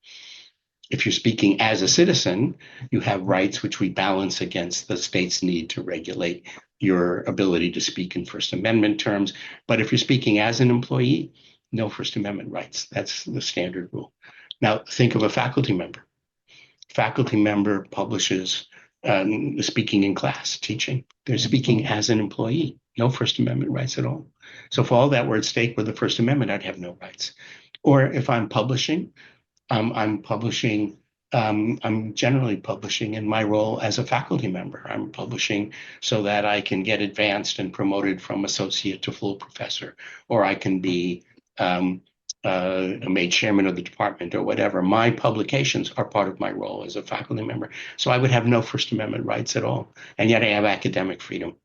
If you're speaking as a citizen, you have rights which we balance against the state's need to regulate your ability to speak in First Amendment terms. But if you're speaking as an employee, no First Amendment rights. That's the standard rule. Now, think of a faculty member. Faculty member publishes speaking in class, teaching. They're speaking as an employee. No First Amendment rights at all. So if all that were at stake with the First Amendment, I'd have no rights. Or if I'm publishing, I'm generally publishing in my role as a faculty member. I'm publishing so that I can get advanced and promoted from associate to full professor, or I can be made chairman of the department or whatever. My publications are part of my role as a faculty member. So I would have no First Amendment rights at all. And yet I have academic freedom.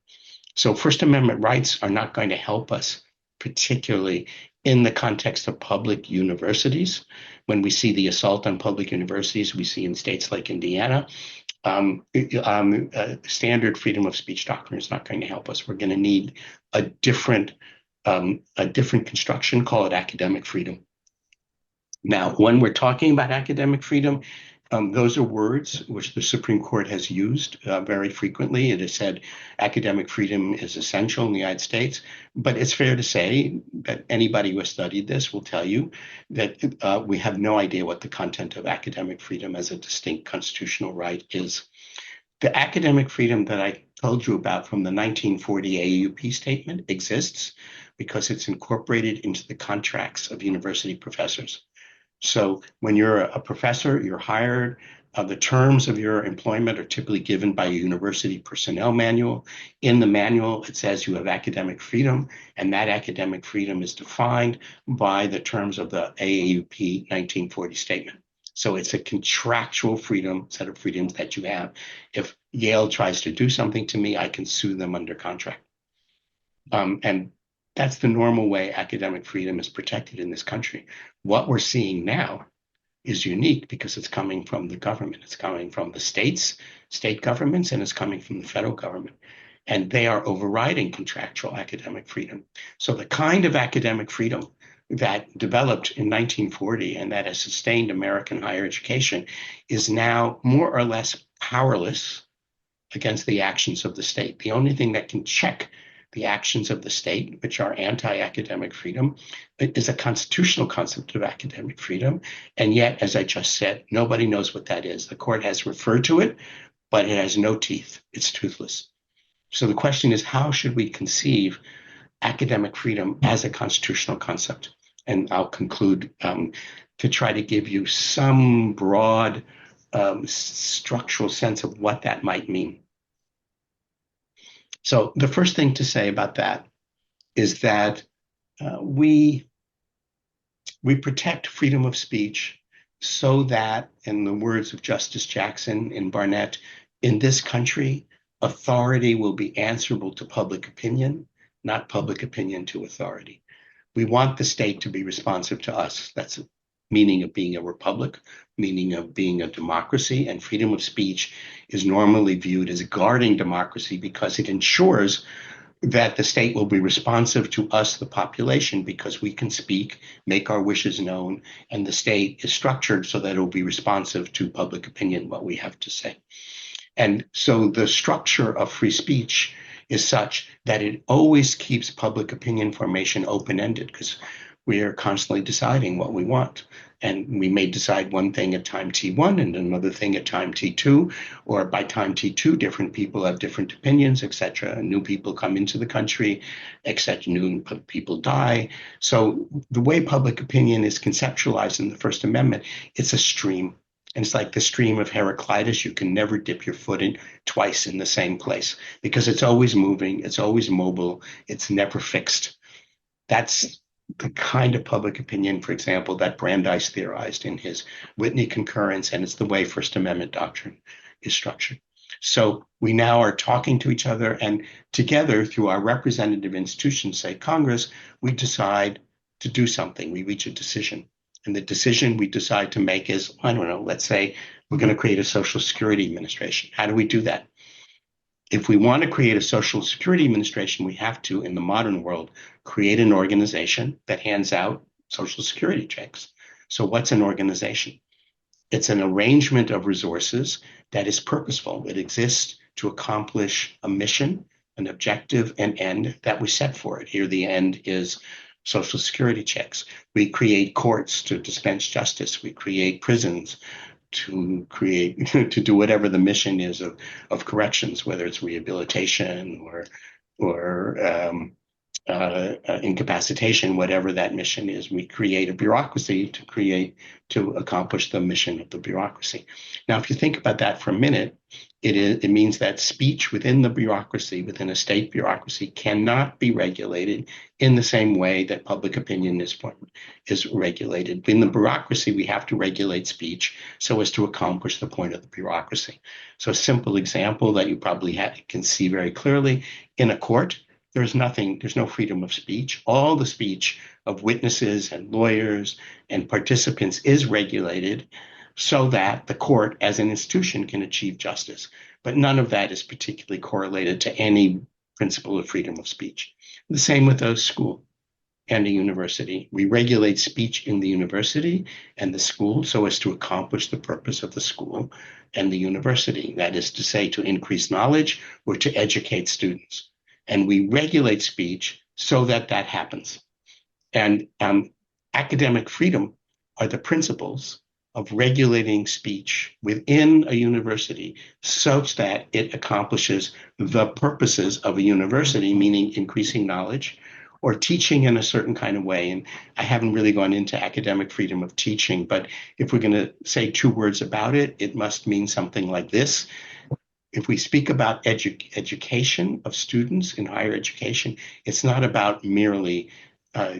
So First Amendment rights are not going to help us, particularly in the context of public universities. When we see the assault on public universities, we see in states like Indiana, Standard freedom of speech doctrine is not going to help us. We're going to need a different construction, call it academic freedom. Now, when we're talking about academic freedom, those are words which the Supreme Court has used very frequently. It has said academic freedom is essential in the United States, but it's fair to say that anybody who has studied this will tell you that we have no idea what the content of academic freedom as a distinct constitutional right is. The academic freedom that I told you about from the 1940 AUP statement exists because it's incorporated into the contracts of university professors. So when you're a professor, you're hired. The terms of your employment are typically given by a university personnel manual. In the manual, it says you have academic freedom, and that academic freedom is defined by the terms of the AAUP 1940 statement. So it's a contractual freedom, set of freedoms that you have. If Yale tries to do something to me, I can sue them under contract. And that's the normal way academic freedom is protected in this country. What we're seeing now is unique because it's coming from the government. It's coming from the states, state governments, and it's coming from the federal government. And they are overriding contractual academic freedom. So the kind of academic freedom that developed in 1940 and that has sustained American higher education is now more or less powerless against the actions of the state. The only thing that can check the actions of the state, which are anti-academic freedom, is a constitutional concept of academic freedom. And yet, as I just said, nobody knows what that is. The court has referred to it, but it has no teeth. It's toothless. So the question is, how should we conceive academic freedom as a constitutional concept? And I'll conclude to try to give you some broad structural sense of what that might mean. So the first thing to say about that is that we protect freedom of speech so that, in the words of Justice Jackson in Barnett, in this country, authority will be answerable to public opinion, not public opinion to authority. We want the state to be responsive to us. That's the meaning of being a republic, meaning of being a democracy, and freedom of speech is normally viewed as guarding democracy because it ensures that the state will be responsive to us, the population, because we can speak, make our wishes known, and the state is structured so that it will be responsive to public opinion, what we have to say. And so the structure of free speech is such that it always keeps public opinion formation open-ended because we are constantly deciding what we want. And we may decide one thing at time T1 and another thing at time T2, or by time T2, different people have different opinions, etc. New people come into the country, etc. New people die. So the way public opinion is conceptualized in the First Amendment, it's a stream. And it's like the stream of Heraclitus. You can never dip your foot in twice in the same place because it's always moving, it's always mobile, it's never fixed. That's the kind of public opinion, for example, that Brandeis theorized in his Whitney concurrence, and it's the way First Amendment doctrine is structured. So we now are talking to each other, and together through our representative institutions, say Congress, we decide to do something. We reach a decision. And the decision we decide to make is, I don't know, let's say we're going to create a Social Security Administration. How do we do that? If we want to create a Social Security Administration, we have to, in the modern world, create an organization that hands out Social Security checks. So what's an organization? It's an arrangement of resources that is purposeful. It exists to accomplish a mission, an objective, an end that we set for it. Here, the end is Social Security checks. We create courts to dispense justice. We create prisons to do whatever the mission is of corrections, whether it's rehabilitation or incapacitation, whatever that mission is. We create a bureaucracy to accomplish the mission of the bureaucracy. Now, if you think about that for a minute, it means that speech within the bureaucracy, within a state bureaucracy, cannot be regulated in the same way that public opinion is regulated. In the bureaucracy, we have to regulate speech so as to accomplish the point of the bureaucracy. So a simple example that you probably can see very clearly, in a court, there's no freedom of speech. All the speech of witnesses and lawyers and participants is regulated so that the court as an institution can achieve justice. But none of that is particularly correlated to any principle of freedom of speech. The same with a school and a university. We regulate speech in the university and the school so as to accomplish the purpose of the school and the university. That is to say, to increase knowledge or to educate students. And we regulate speech so that that happens. And academic freedom are the principles of regulating speech within a university such that it accomplishes the purposes of a university, meaning increasing knowledge or teaching in a certain kind of way. And I haven't really gone into academic freedom of teaching, but if we're going to say two words about it, it must mean something like this. If we speak about education of students in higher education, it's not about merely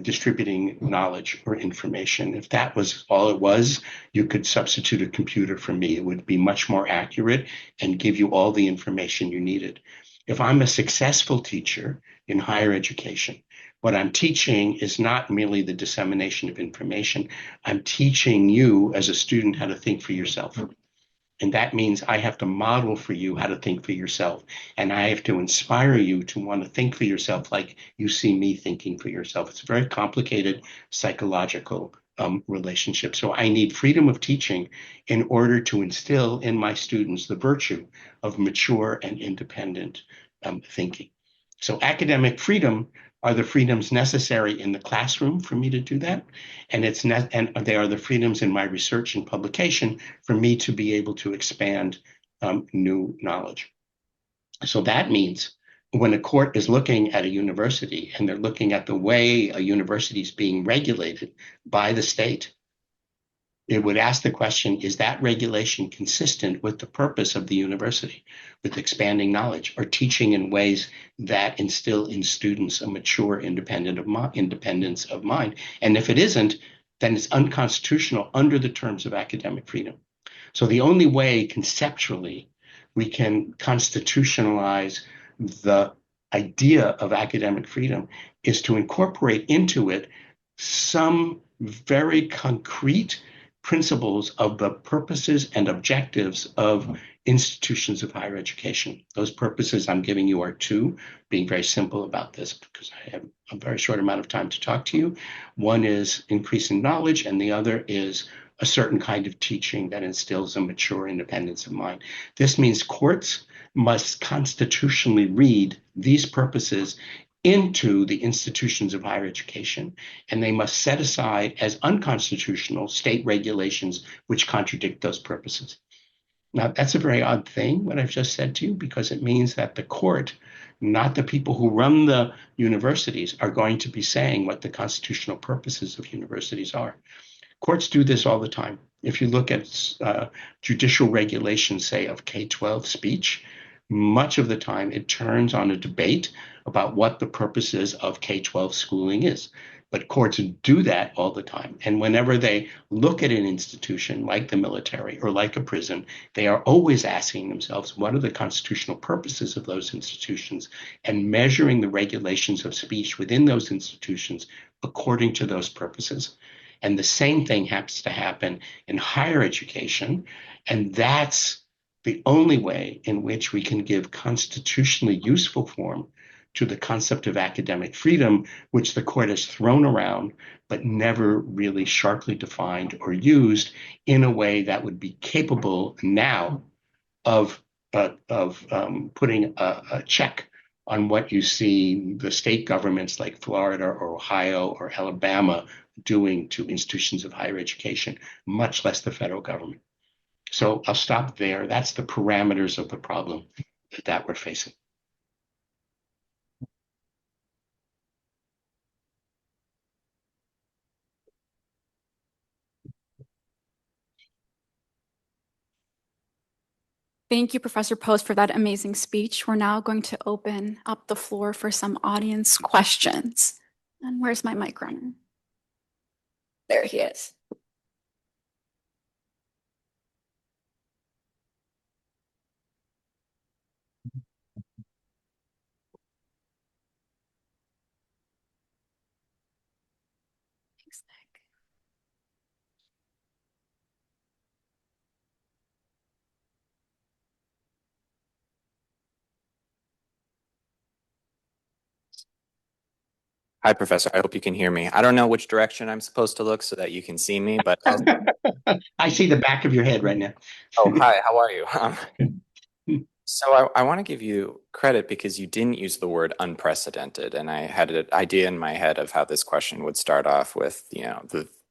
distributing knowledge or information. If that was all it was, you could substitute a computer for me. It would be much more accurate and give you all the information you needed. If I'm a successful teacher in higher education, what I'm teaching is not merely the dissemination of information. I'm teaching you as a student how to think for yourself. And that means I have to model for you how to think for yourself. And I have to inspire you to want to think for yourself like you see me thinking for yourself. It's a very complicated psychological relationship. So I need freedom of teaching in order to instill in my students the virtue of mature and independent thinking. So academic freedom are the freedoms necessary in the classroom for me to do that. And and they are the freedoms in my research and publication for me to be able to expand new knowledge. So that means when a court is looking at a university and they're looking at the way a university is being regulated by the state, it would ask the question, is that regulation consistent with the purpose of the university, with expanding knowledge or teaching in ways that instill in students a mature independence of mind? And if it isn't, then it's unconstitutional under the terms of academic freedom. So the only way conceptually we can constitutionalize the idea of academic freedom is to incorporate into it some very concrete principles of the purposes and objectives of institutions of higher education. Those purposes I'm giving you are two, being very simple about this because I have a very short amount of time to talk to you. One is increasing knowledge, and the other is a certain kind of teaching that instills a mature independence of mind. This means courts must constitutionally read these purposes into the institutions of higher education, and they must set aside as unconstitutional state regulations which contradict those purposes. Now, that's a very odd thing, what I've just said to you, because it means that the court, not the people who run the universities, are going to be saying what the constitutional purposes of universities are. Courts do this all the time. If you look at judicial regulations, say, of K-12 speech, much of the time it turns on a debate about what the purposes of K-12 schooling is. But courts do that all the time. And whenever they look at an institution like the military or like a prison, they are always asking themselves, what are the constitutional purposes of those institutions, and measuring the regulations of speech within those institutions according to those purposes. And the same thing happens to happen in higher education. And that's the only way in which we can give constitutionally useful form to the concept of academic freedom, which the court has thrown around, but never really sharply defined or used in a way that would be capable now of putting a check on what you see the state governments like Florida or Ohio or Alabama doing to institutions of higher education, much less the federal government. So I'll stop there. That's the parameters of the problem that we're facing. Thank you, Professor Post, for that amazing speech. We're now going to open up the floor for some audience questions. And where's my mic runner? There he is. Thanks, Nick. Hi, Professor. I hope you can hear me. I don't know which direction I'm supposed to look so that you can see me, but I see the back of your head right now. oh, hi, how are you? So I want to give you credit because you didn't use the word unprecedented, and I had an idea in my head of how this question would start off with,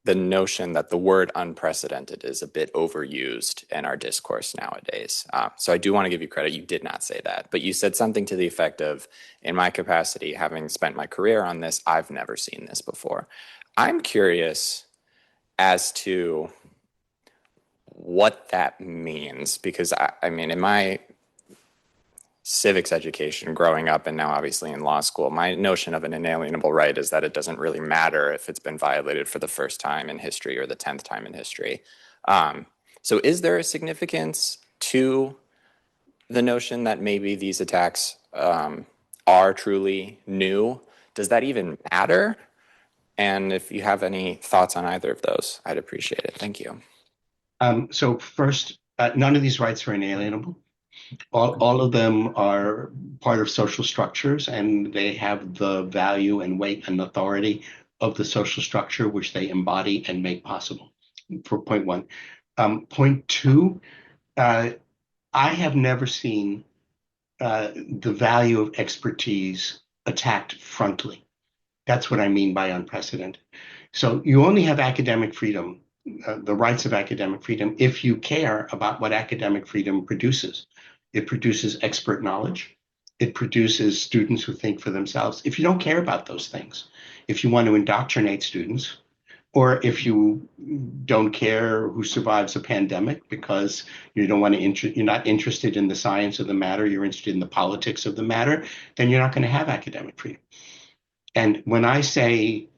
the notion that the word unprecedented is a bit overused in our discourse nowadays. So I do want to give you credit. You did not say that, but you said something to the effect of, in my capacity, having spent my career on this, I've never seen this before. I'm curious as to what that means, because I mean, in my civics education growing up and now obviously in law school, my notion of an inalienable right is that it doesn't really matter if it's been violated for the first time in history or the 10th time in history. So is there a significance to the notion that maybe these attacks are truly new? Does that even matter? And if you have any thoughts on either of those, I'd appreciate it. Thank you. So first, none of these rights are inalienable. All of them are part of social structures, and they have the value and weight and authority of the social structure which they embody and make possible, for point one. Point two, I have never seen the value of expertise attacked frontally. That's what I mean by unprecedented. So you only have academic freedom, the rights of academic freedom, if you care about what academic freedom produces. It produces expert knowledge. It produces students who think for themselves. If you don't care about those things, if you want to indoctrinate students, or if you don't care who survives a pandemic because you don't want to you're not interested in the science of the matter, you're interested in the politics of the matter, then you're not going to have academic freedom. And when I say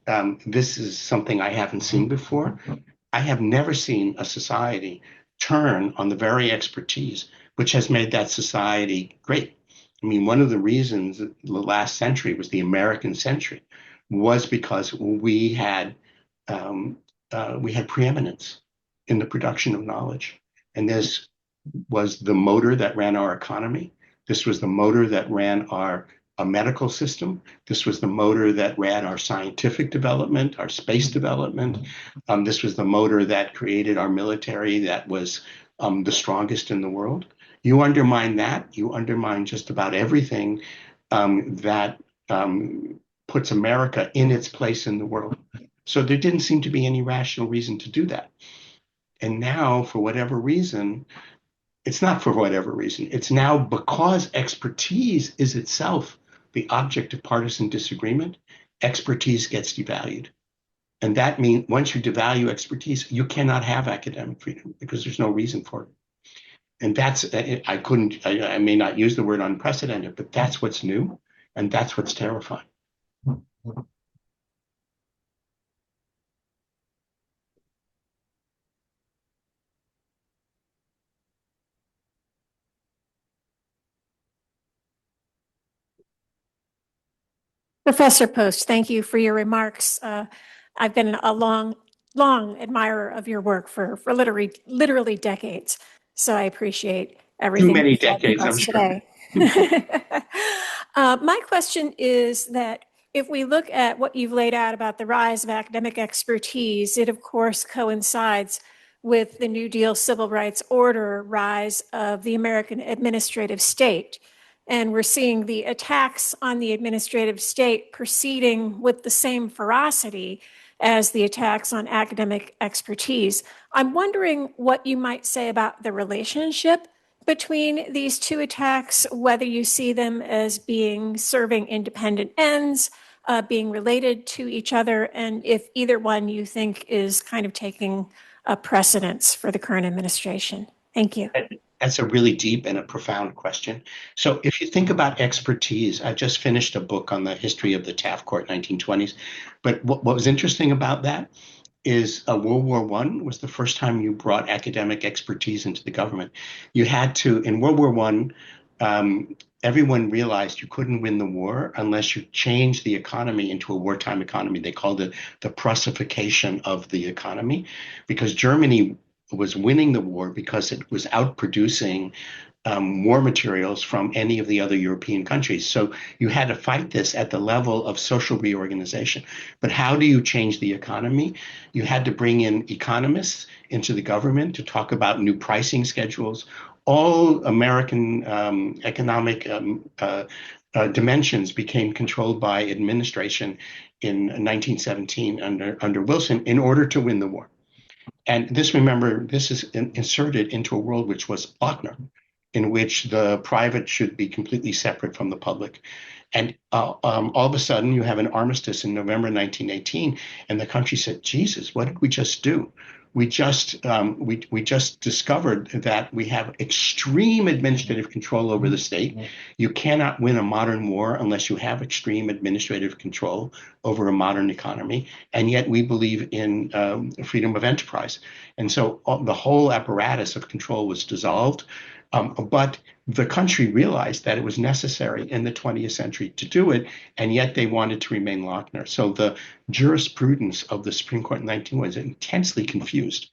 this is something I haven't seen before, I have never seen a society turn on the very expertise which has made that society great. I mean, one of the reasons the last century was the American century was because we had preeminence in the production of knowledge. And this was the motor that ran our economy. This was the motor that ran our medical system. This was the motor that ran our scientific development, our space development. This was the motor that created our military that was the strongest in the world. You undermine that, you undermine just about everything that puts America in its place in the world. So there didn't seem to be any rational reason to do that. And now, for whatever reason, it's not for whatever reason. It's now because expertise is itself the object of partisan disagreement, expertise gets devalued. And that means once you devalue expertise, you cannot have academic freedom because there's no reason for it. And that's, I may not use the word unprecedented, but that's what's new. And that's what's terrifying. Professor Post, thank you for your remarks. I've been a long admirer of your work for literally decades. So I appreciate everything. Too many you've said decades, to I'm us sure. Today. My question is that if we look at what you've laid out about the rise of academic expertise, it of course coincides with the New Deal civil rights order rise of the American administrative state. And we're seeing the attacks on the administrative state proceeding with the same ferocity as the attacks on academic expertise. I'm wondering what you might say about the relationship between these two attacks, whether you see them as being serving independent ends, being related to each other, and if either one you think is kind of taking a precedence for the current administration. Thank you. That's a really deep and a profound question. So if you think about expertise, I just finished a book on the history of the Taft Court 1920s. But what was interesting about that is World War I was the first time you brought academic expertise into the government. You had to, in World War I, everyone realized you couldn't win the war unless you changed the economy into a wartime economy. They called it the Prussification of the economy, because Germany was winning the war because it was outproducing war materials from any of the other European countries. So you had to fight this at the level of social reorganization. But how do you change the economy? You had to bring in economists into the government to talk about new pricing schedules. All American economic dimensions became controlled by administration in 1917 under Wilson in order to win the war. And this, remember, this is inserted into a world which was Lochner, in which the private should be completely separate from the public. And all of a sudden, you have an armistice in November 1918, and the country said, "Jesus, what did we just do? We just discovered that we have extreme administrative control over the state. You cannot win a modern war unless you have extreme administrative control over a modern economy, and yet we believe in freedom of enterprise." And so the whole apparatus of control was dissolved. But the country realized that it was necessary in the 20th century to do it, and yet they wanted to remain Lochner. So the jurisprudence of the Supreme Court in 19 was intensely confused.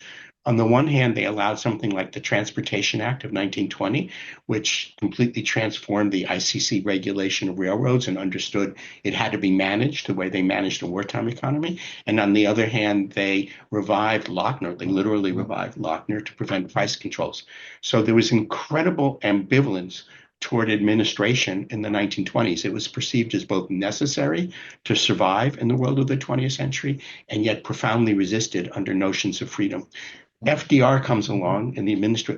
On the one hand, they allowed something like the Transportation Act of 1920, which completely transformed the ICC regulation of railroads and understood it had to be managed the way they managed a wartime economy. And on the other hand, they revived Lochner. They literally revived Lochner to prevent price controls. So there was incredible ambivalence toward administration in the 1920s. It was perceived as both necessary to survive in the world of the 20th century and yet profoundly resisted under notions of freedom. FDR comes along in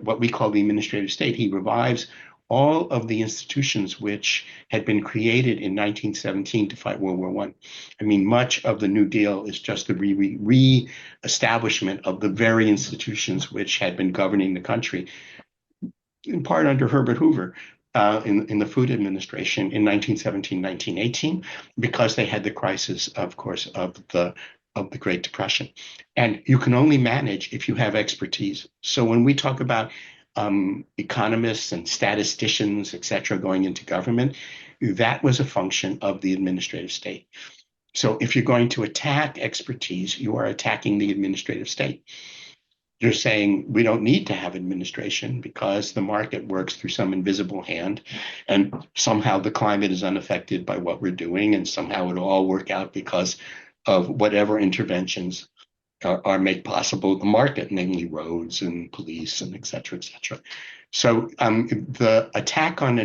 what we call the administrative state. He revives all of the institutions which had been created in 1917 to fight World War I. I mean, much of the New Deal is just the re-establishment of the very institutions which had been governing the country, in part under Herbert Hoover. In the Food Administration in 1917, 1918, because they had the crisis, of course, of the Great Depression. And you can only manage if you have expertise. So when we talk about economists and statisticians, et cetera, going into government, that was a function of the administrative state. So if you're going to attack expertise, you are attacking the administrative state. You're saying we don't need to have administration because the market works through some invisible hand, and somehow the climate is unaffected by what we're doing, and somehow it'll all work out because of whatever interventions are made possible the market, namely roads and police and et cetera, et cetera. So the attack on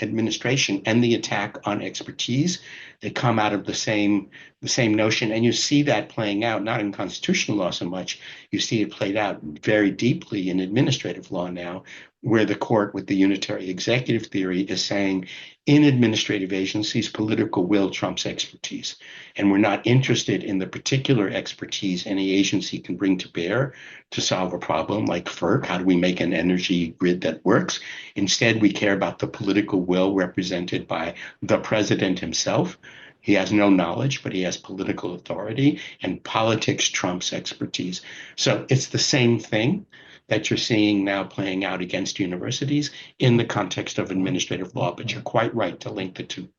administration and the attack on expertise, they come out of the same notion. And you see that playing out, not in constitutional law so much, you see it played out very deeply in administrative law now, where the court with the unitary executive theory is saying in administrative agencies, political will trumps expertise. And we're not interested in the particular expertise any agency can bring to bear to solve a problem like FERC. How do we make an energy grid that works? Instead, we care about the political will represented by the president himself. He has no knowledge, but he has political authority, and politics trumps expertise. So it's the same thing that you're seeing now playing out against universities in the context of administrative law, but you're quite right to link the two.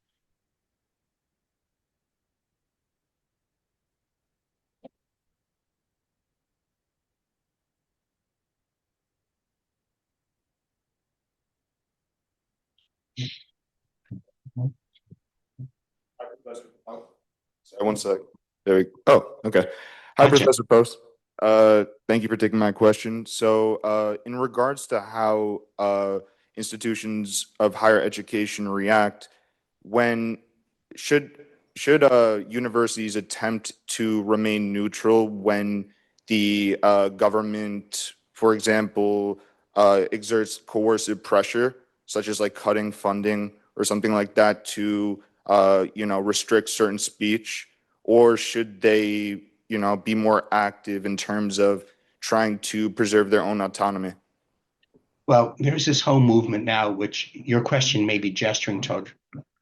Sorry, one sec. There we go. Oh, okay. Hi, Gotcha. Professor Post. Thank you for taking my question. So, in regards to how institutions of higher education react, when should universities attempt to remain neutral when the government, for example, exerts coercive pressure, such as like cutting funding or something like that to restrict certain speech, or should they, be more active in terms of trying to preserve their own autonomy? Well, there's this whole movement now, which your question may be gesturing toward,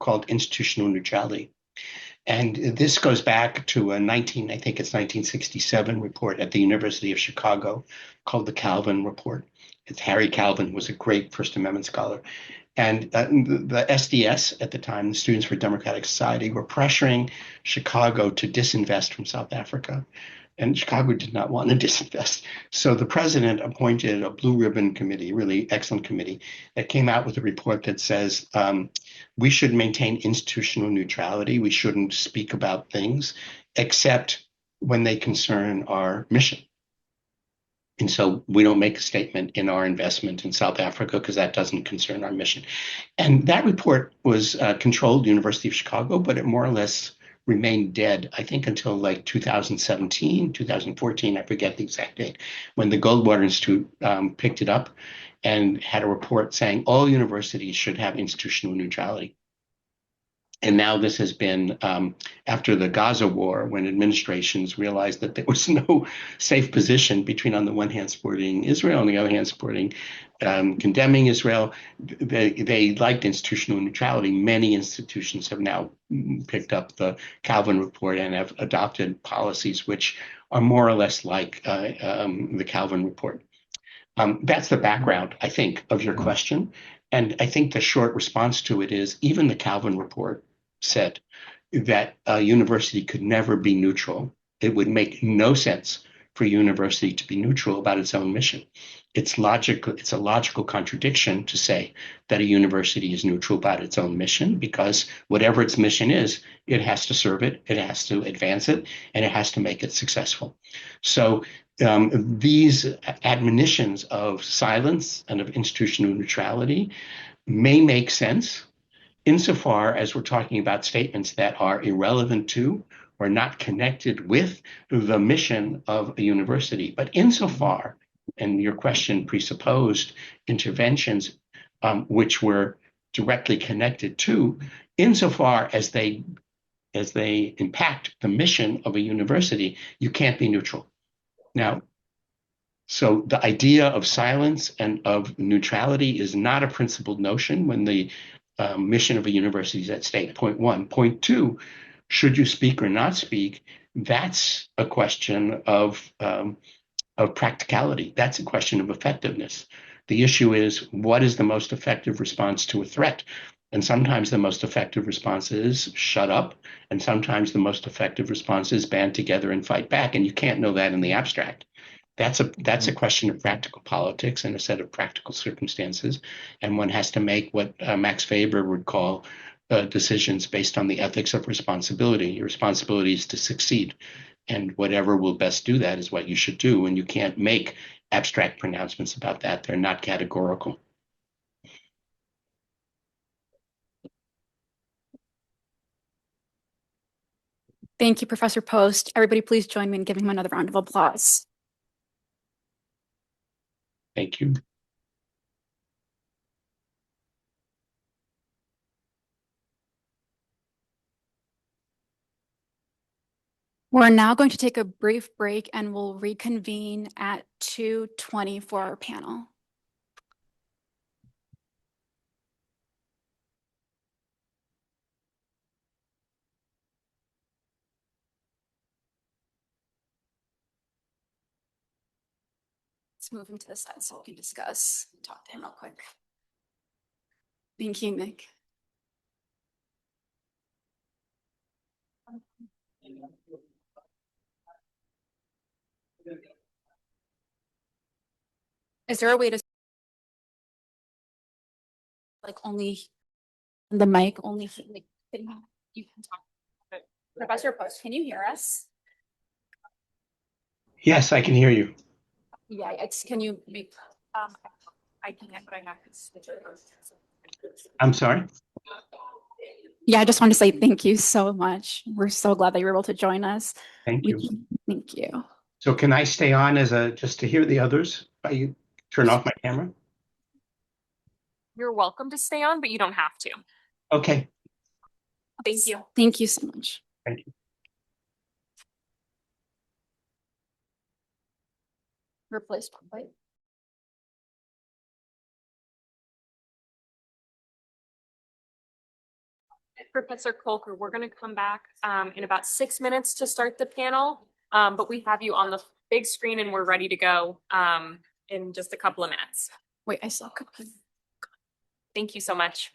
called institutional neutrality. And this goes back to a 1967 report at the University of Chicago called the Calvin Report. Harry Calvin was a great First Amendment scholar. And the SDS at the time, the Students for Democratic Society, were pressuring Chicago to disinvest from South Africa. and Chicago did not want to disinvest. So the president appointed a blue ribbon committee, really excellent committee, that came out with a report that says we should maintain institutional neutrality. We shouldn't speak about things except when they concern our mission. And so we don't make a statement in our investment in South Africa because that doesn't concern our mission. And that report was controlled University of Chicago, but it more or less remained dead, I think, until like 2017, 2014, I forget the exact date, when the Goldwater Institute picked it up and had a report saying all universities should have institutional neutrality. And now this has been after the Gaza war, when administrations realized that there was no safe position between, on the one hand, supporting Israel, on the other hand, supporting condemning Israel. They liked institutional neutrality. Many institutions have now picked up the Calvin report and have adopted policies which are more or less like the Calvin report. That's the background, I think, of your question. And I think the short response to it is even the Calvin report said that a university could never be neutral. It would make no sense for a university to be neutral about its own mission. It's logical. It's a logical contradiction to say that a university is neutral about its own mission, because whatever its mission is, it has to serve it, it has to advance it, and it has to make it successful. So these admonitions of silence and of institutional neutrality may make sense insofar as we're talking about statements that are irrelevant to or not connected with the mission of a university. But insofar, and your question presupposed interventions which were directly connected to, insofar as they impact the mission of a university, you can't be neutral. Now, so the idea of silence and of neutrality is not a principled notion when the mission of a university is at stake, point one. Point two, should you speak or not speak? That's a question of practicality. That's a question of effectiveness. The issue is, what is the most effective response to a threat? And sometimes the most effective response is shut up. And sometimes the most effective response is band together and fight back. And you can't know that in the abstract. That's a question of practical politics and a set of practical circumstances. And one has to make what Max Weber would call decisions based on the ethics of responsibility. Your responsibility is to succeed. And whatever will best do that is what you should do. And you can't make abstract pronouncements about that. They're not categorical. Thank you, Professor Post. Everybody, please join me in giving him another round of applause. Thank you. We're now going to take a brief break and we'll reconvene at 2:20 for our panel. Let's move him to the side so we can discuss. Talk to him real quick. Thank you, Nick. Is there a way to like only the mic only like, you can talk? Professor Post, can you hear us? Yes, I can hear you. Yeah, can you make I can't, but I have to switch it. I'm sorry. Yeah, I just want to say thank you so much. We're so glad that you were able to join us. Thank you. Thank you. So can I stay on as just to hear the others? You turn off my camera? You're welcome to stay on, but you don't have to. Okay. Thank you. Thank you so much. Thank you. Replace right? Professor Kolker, we're going to come back in about 6 minutes to start the panel, but we have you on the big screen and we're ready to go in just a couple of minutes. Wait, I saw. Thank you so much.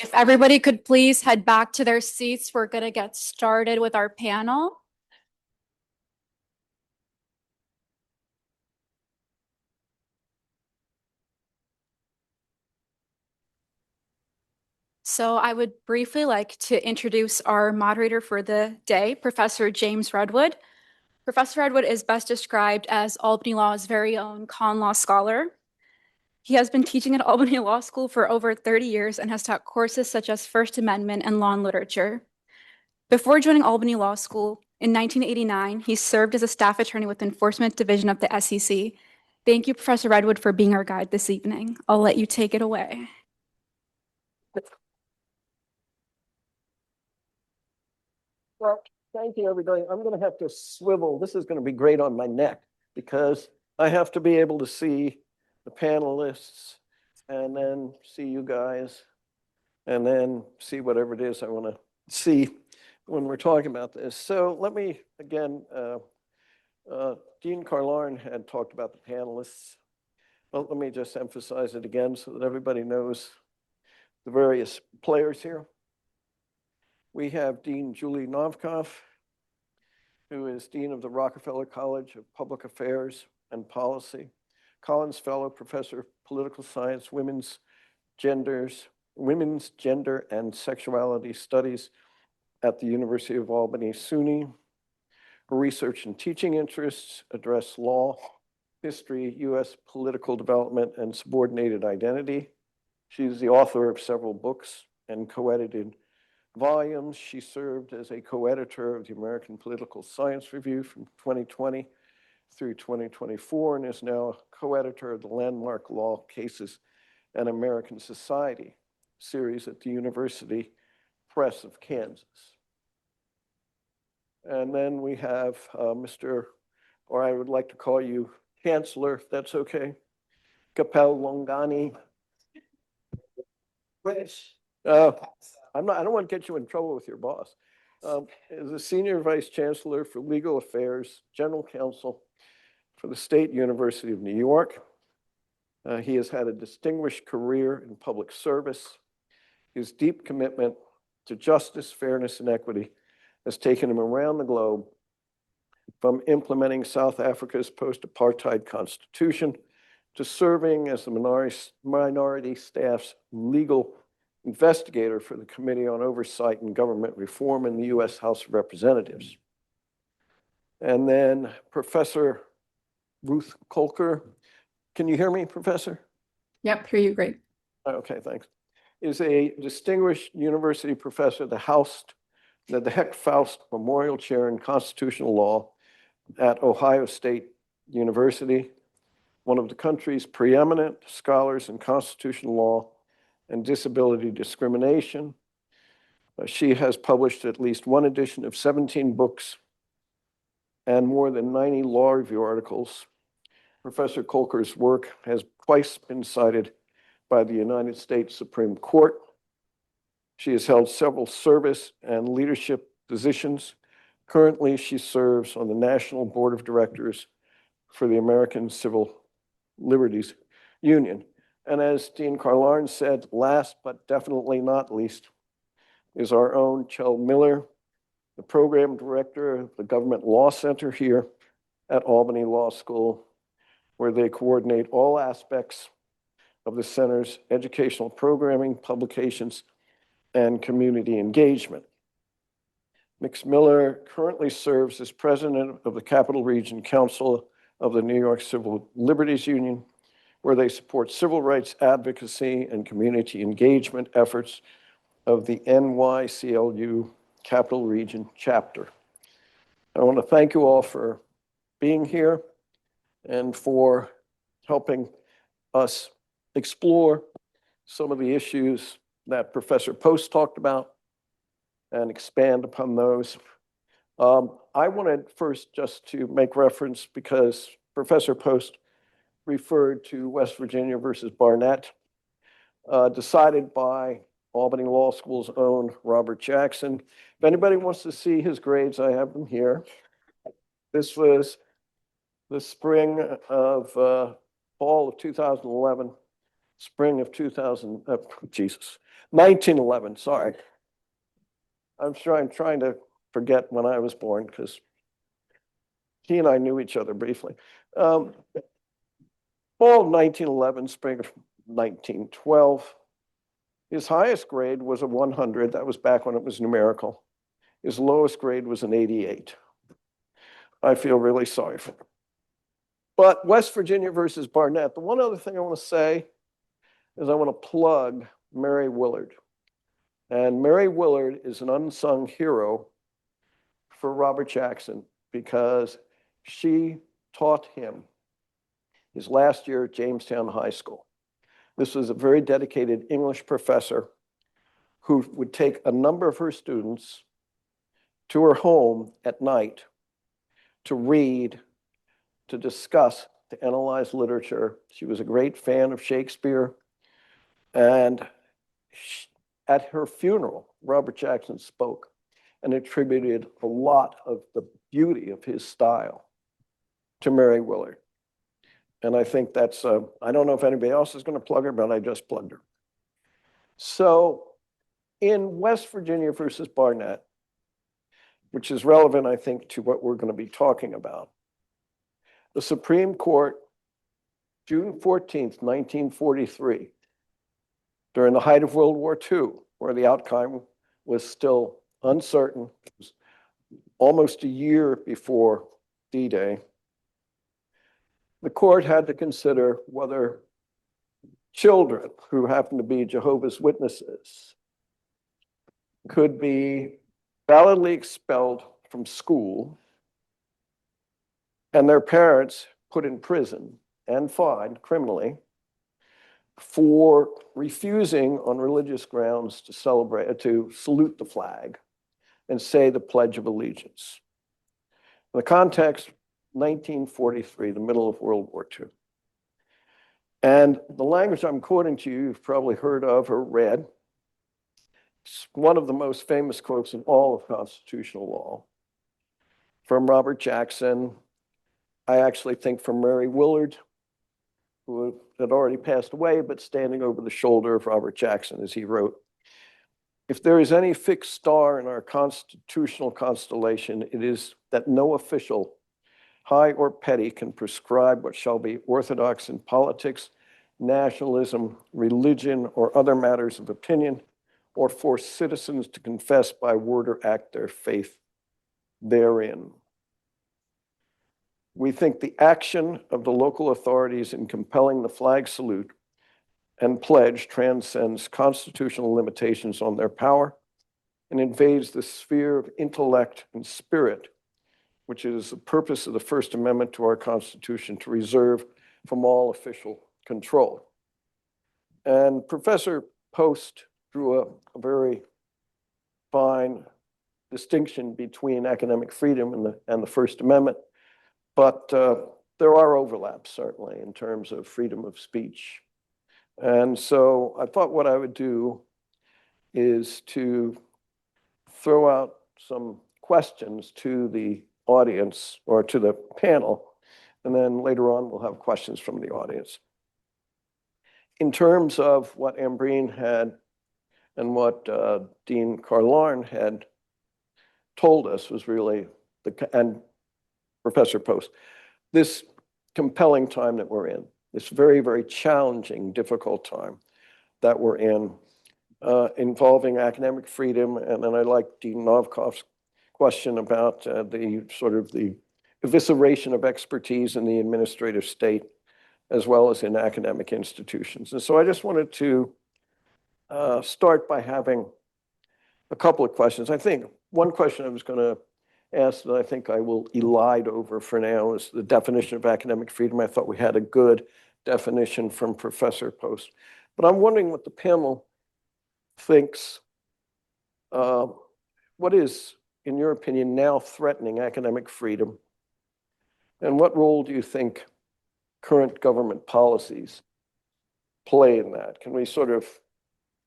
If everybody could please head back to their seats, we're going to get started with our panel. So I would briefly like to introduce our moderator for the day, Professor James Redwood. Professor Redwood is best described as Albany Law's very own con law scholar. He has been teaching at Albany Law School for over 30 years and has taught courses such as First Amendment and Law and Literature. Before joining Albany Law School in 1989, he served as a staff attorney with the Enforcement Division of the SEC. Thank you, Professor Redwood, for being our guide this evening. I'll let you take it away. Well, thank you, everybody. I'm going to have to swivel. This is going to be great on my neck because I have to be able to see the panelists and then see you guys and then see whatever it is I want to see when we're talking about this. So let me, again, Dean Carlarn had talked about the panelists. Well, let me just emphasize it again so that everybody knows the various players here. We have Dean Julie Novkov, who is Dean of the Rockefeller College of Public Affairs and Policy, Collins Fellow, Professor of Political Science, Women's Gender and Sexuality Studies at the University of Albany, SUNY. Her research and teaching interests address law, history, U.S. political development, and subordinated identity. She's the author of several books and co-edited volumes. She served as a co-editor of the American Political Science Review from 2020 through 2024 and is now a co-editor of the Landmark Law Cases and American Society series at the University Press of Kansas. And then we have Mr., or I would like to call you Chancellor, if that's okay, Kapel Longani. British. I don't want to get you in trouble with your boss. Is a Senior Vice Chancellor for Legal Affairs, General Counsel for the State University of New York. He has had a distinguished career in public service. His deep commitment to justice, fairness, and equity has taken him around the globe, from implementing South Africa's post-apartheid constitution to serving as the minority staff's legal investigator for the Committee on Oversight and Government Reform in the U.S. House of Representatives. And then Professor Ruth Kolker. Can you hear me, Professor? Yep, hear you great. Okay, thanks. Is a distinguished university professor at the Heck Faust Memorial Chair in Constitutional Law at Ohio State University, one of the country's preeminent scholars in constitutional law and disability discrimination. She has published at least one edition of 17 books and more than 90 law review articles. Professor Kolker's work has twice been cited by the United States Supreme Court. She has held several service and leadership positions. Currently, she serves on the National Board of Directors for the American Civil Liberties Union. And as Dean Carlarn said, last but definitely not least, is our own Chell Miller, the program director of the Government Law Center here at Albany Law School, where they coordinate all aspects of the center's educational programming, publications, and community engagement. Ms. Miller currently serves as president of the Capital Region Council of the New York Civil Liberties Union, where they support civil rights advocacy and community engagement efforts of the NYCLU Capital Region chapter. I want to thank you all for being here and for helping us explore some of the issues that Professor Post talked about and expand upon those. I wanted first just to make reference because Professor Post referred to West Virginia versus Barnett, decided by Albany Law School's own Robert Jackson. If anybody wants to see his grades, I have them here. This was the spring of fall of 2011. spring of 1911, sorry. I'm trying to forget when I was born because he and I knew each other briefly. Fall of 1911, spring of 1912. His highest grade was a 100. That was back when it was numerical. His lowest grade was an 88. I feel really sorry for him. But West Virginia versus Barnett, the one other thing I want to say is I want to plug Mary Willard. And Mary Willard is an unsung hero for Robert Jackson because she taught him his last year at Jamestown High School. This was a very dedicated English professor who would take a number of her students to her home at night to read, to discuss, to analyze literature. She was a great fan of Shakespeare. And at her funeral, Robert Jackson spoke and attributed a lot of the beauty of his style to Mary Willard. And I think that's, I don't know if anybody else is going to plug her, but I just plugged her. So in West Virginia versus Barnett, which is relevant, I think, to what we're going to be talking about, the Supreme Court, June 14th, 1943, during the height of World War II, where the outcome was still uncertain, it was almost a year before D-Day, the court had to consider whether children who happen to be Jehovah's Witnesses could be validly expelled from school and their parents put in prison and fined criminally for refusing on religious grounds to salute the flag and say the Pledge of Allegiance. In the context, 1943, the middle of World War II. And the language I'm quoting to you, you've probably heard of or read. It's one of the most famous quotes in all of constitutional law from Robert Jackson. I actually think from Mary Willard, who had already passed away, but standing over the shoulder of Robert Jackson as he wrote, "If there is any fixed star in our constitutional constellation, it is that no official, high or petty, can prescribe what shall be orthodox in politics, nationalism, religion, or other matters of opinion, or force citizens to confess by word or act their faith therein. We think the action of the local authorities in compelling the flag salute and pledge transcends constitutional limitations on their power and invades the sphere of intellect and spirit, which is the purpose of the First Amendment to our Constitution to reserve from all official control." And Professor Post drew a very fine distinction between academic freedom and the First Amendment, but there are overlaps, certainly, in terms of freedom of speech. And so I thought what I would do is to throw out some questions to the audience or to the panel, and then later on we'll have questions from the audience. In terms of what Ambreen had and what Dean Carlarn had told us was really, and Professor Post, this compelling time that we're in, this very, very challenging, difficult time that we're in, involving academic freedom. And then I like Dean Novkoff's question about the sort of the evisceration of expertise in the administrative state, as well as in academic institutions. And so I just wanted to start by having a couple of questions. I think one question I was going to ask that I think I will elide over for now is the definition of academic freedom. I thought we had a good definition from Professor Post. But I'm wondering what the panel thinks. What is, in your opinion, now threatening academic freedom? And what role do you think current government policies play in that? Can we sort of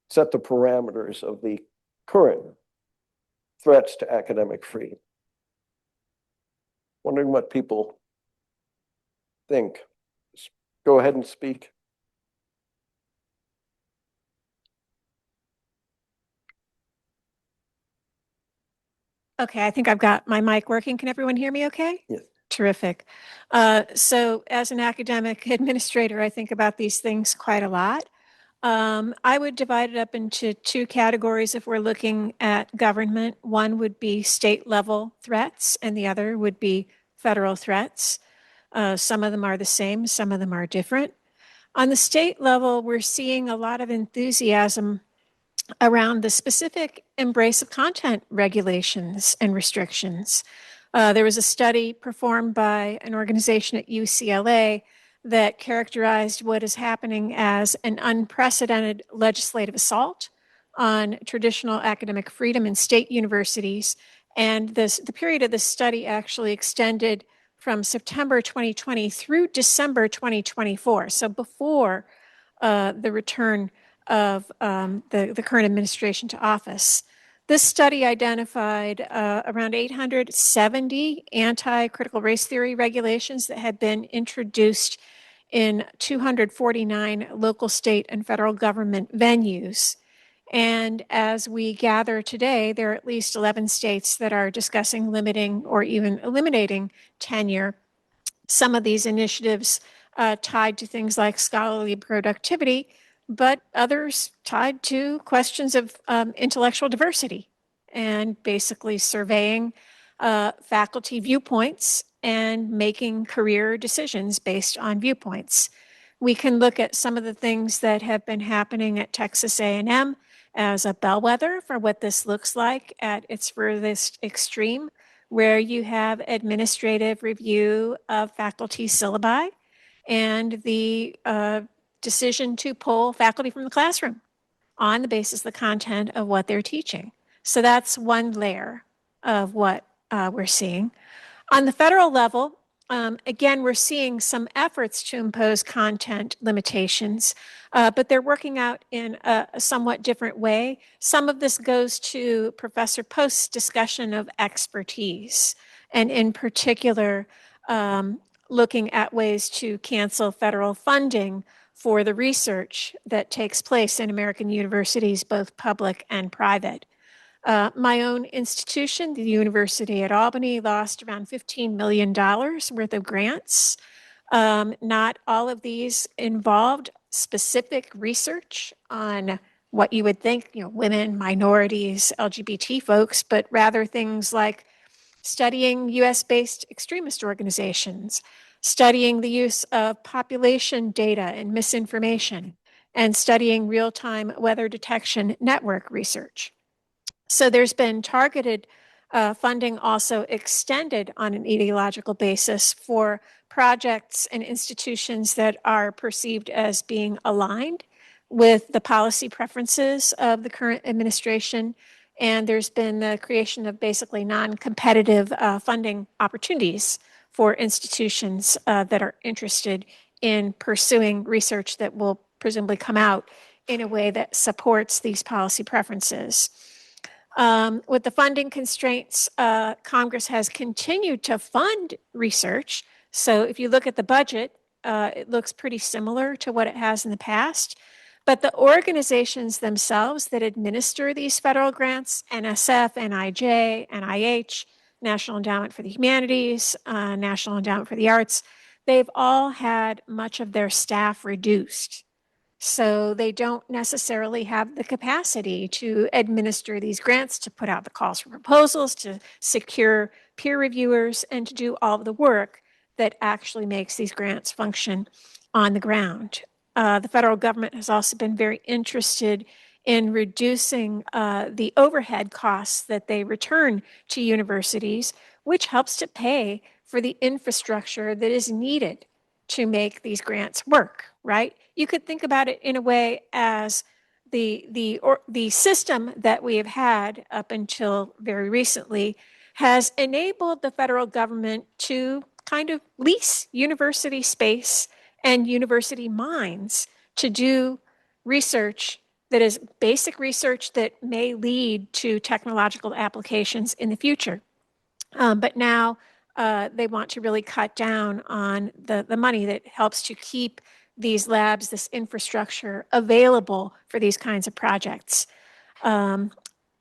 set the parameters of the current threats to academic freedom? Wondering what people think. Just go ahead and speak. Okay, I think I've got my mic working. Can everyone hear me okay? Yes. Terrific. So as an academic administrator, I think about these things quite a lot. I would divide it up into two categories if we're looking at government. One would be state level threats, and the other would be federal threats. Some of them are the same, some of them are different. On the state level, we're seeing a lot of enthusiasm around the specific embrace of content regulations and restrictions. There was a study performed by an organization at UCLA that characterized what is happening as an unprecedented legislative assault on traditional academic freedom in state universities. And the period of the study actually extended from September 2020 through December 2024. So before the return of the current administration to office. This study identified around 870 anti-critical race theory regulations that had been introduced in 249 local, state, and federal government venues. And as we gather today, there are at least 11 states that are discussing limiting or even eliminating tenure. Some of these initiatives tied to things like scholarly productivity, but others tied to questions of intellectual diversity and basically surveying faculty viewpoints and making career decisions based on viewpoints. We can look at some of the things that have been happening at Texas A&M as a bellwether for what this looks like at its furthest extreme, where you have administrative review of faculty syllabi and the decision to pull faculty from the classroom on the basis of the content of what they're teaching. So that's one layer of what we're seeing. On the federal level, again, we're seeing some efforts to impose content limitations, but they're working out in a somewhat different way. Some of this goes to Professor Post's discussion of expertise, and in particular, looking at ways to cancel federal funding for the research that takes place in American universities, both public and private. My own institution, the University at Albany, lost around $15 million worth of grants. Not all of these involved specific research on what you would think, women, minorities, LGBT folks, but rather things like studying US-based extremist organizations, studying the use of population data and misinformation, and studying real-time weather detection network research. So there's been targeted funding also extended on an ideological basis for projects and institutions that are perceived as being aligned with the policy preferences of the current administration. And there's been the creation of basically non-competitive funding opportunities for institutions that are interested in pursuing research that will presumably come out in a way that supports these policy preferences. With the funding constraints, Congress has continued to fund research. So if you look at the budget, it looks pretty similar to what it has in the past. But the organizations themselves that administer these federal grants, NSF, NIJ, NIH, National Endowment for the Humanities, National Endowment for the Arts, they've all had much of their staff reduced. So they don't necessarily have the capacity to administer these grants, to put out the calls for proposals, to secure peer reviewers, and to do all of the work that actually makes these grants function on the ground. The federal government has also been very interested in reducing the overhead costs that they return to universities, which helps to pay for the infrastructure that is needed to make these grants work, right? You could think about it in a way as the system that we have had up until very recently has enabled the federal government to kind of lease university space and university minds to do research that is basic research that may lead to technological applications in the future. But now they want to really cut down on the money that helps to keep these labs, this infrastructure available for these kinds of projects.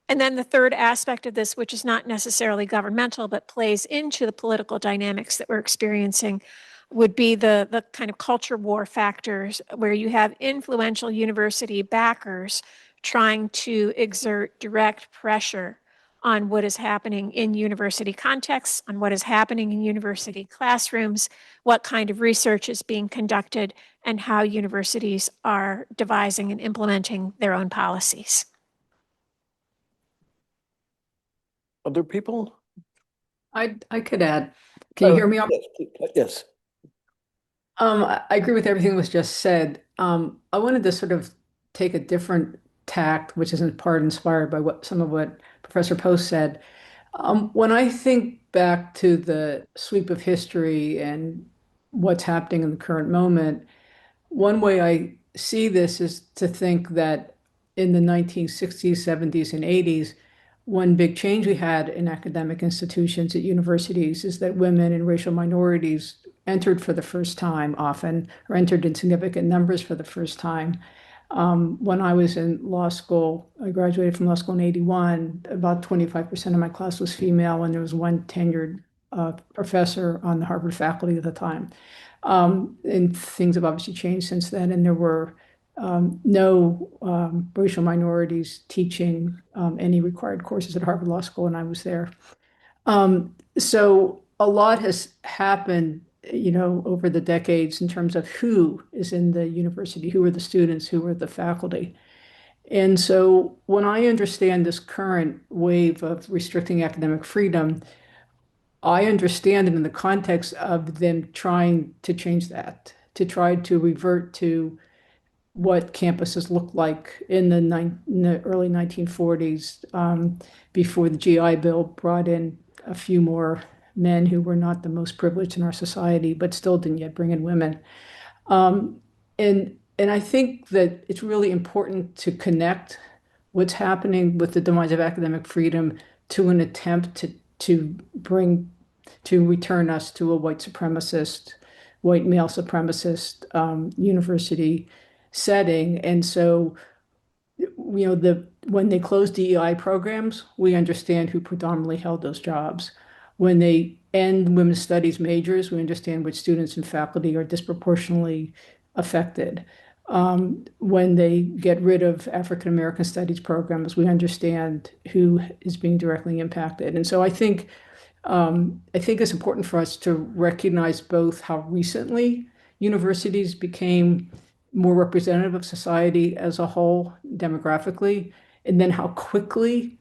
And then the third aspect of this, which is not necessarily governmental, but plays into the political dynamics that we're experiencing, would be the kind of culture war factors where you have influential university backers trying to exert direct pressure on what is happening in university contexts, on what is happening in university classrooms, what kind of research is being conducted, and how universities are devising and implementing their own policies. Other people? I could add. Can you hear me? Yes. I agree with everything that was just said. I wanted to sort of take a different tact, which is in part inspired by some of what Professor Post said. When I think back to the sweep of history and what's happening in the current moment, one way I see this is to think that in the 1960s, 70s, and 80s, one big change we had in academic institutions at universities is that women and racial minorities entered for the first time often, or entered in significant numbers for the first time. When I was in law school, I graduated from law school in 81, about 25% of my class was female, and there was one tenured professor on the Harvard faculty at the time. And things have obviously changed since then, and there were no racial minorities teaching any required courses at Harvard Law School, and I was there. So a lot has happened, over the decades in terms of who is in the university, who are the students, who are the faculty. And so when I understand this current wave of restricting academic freedom, I understand it in the context of them trying to change that, to try to revert to what campuses looked like in the early 1940s, before the GI Bill brought in a few more men who were not the most privileged in our society, but still didn't yet bring in women. And I think that it's really important to connect what's happening with the demise of academic freedom to an attempt to return us to a white male supremacist university setting. And so, when they closed DEI programs, we understand who predominantly held those jobs. When they end women's studies majors, we understand which students and faculty are disproportionately affected. When they get rid of African American studies programs, we understand who is being directly impacted. And so I think it's important for us to recognize both how recently universities became more representative of society as a whole demographically, and then how quickly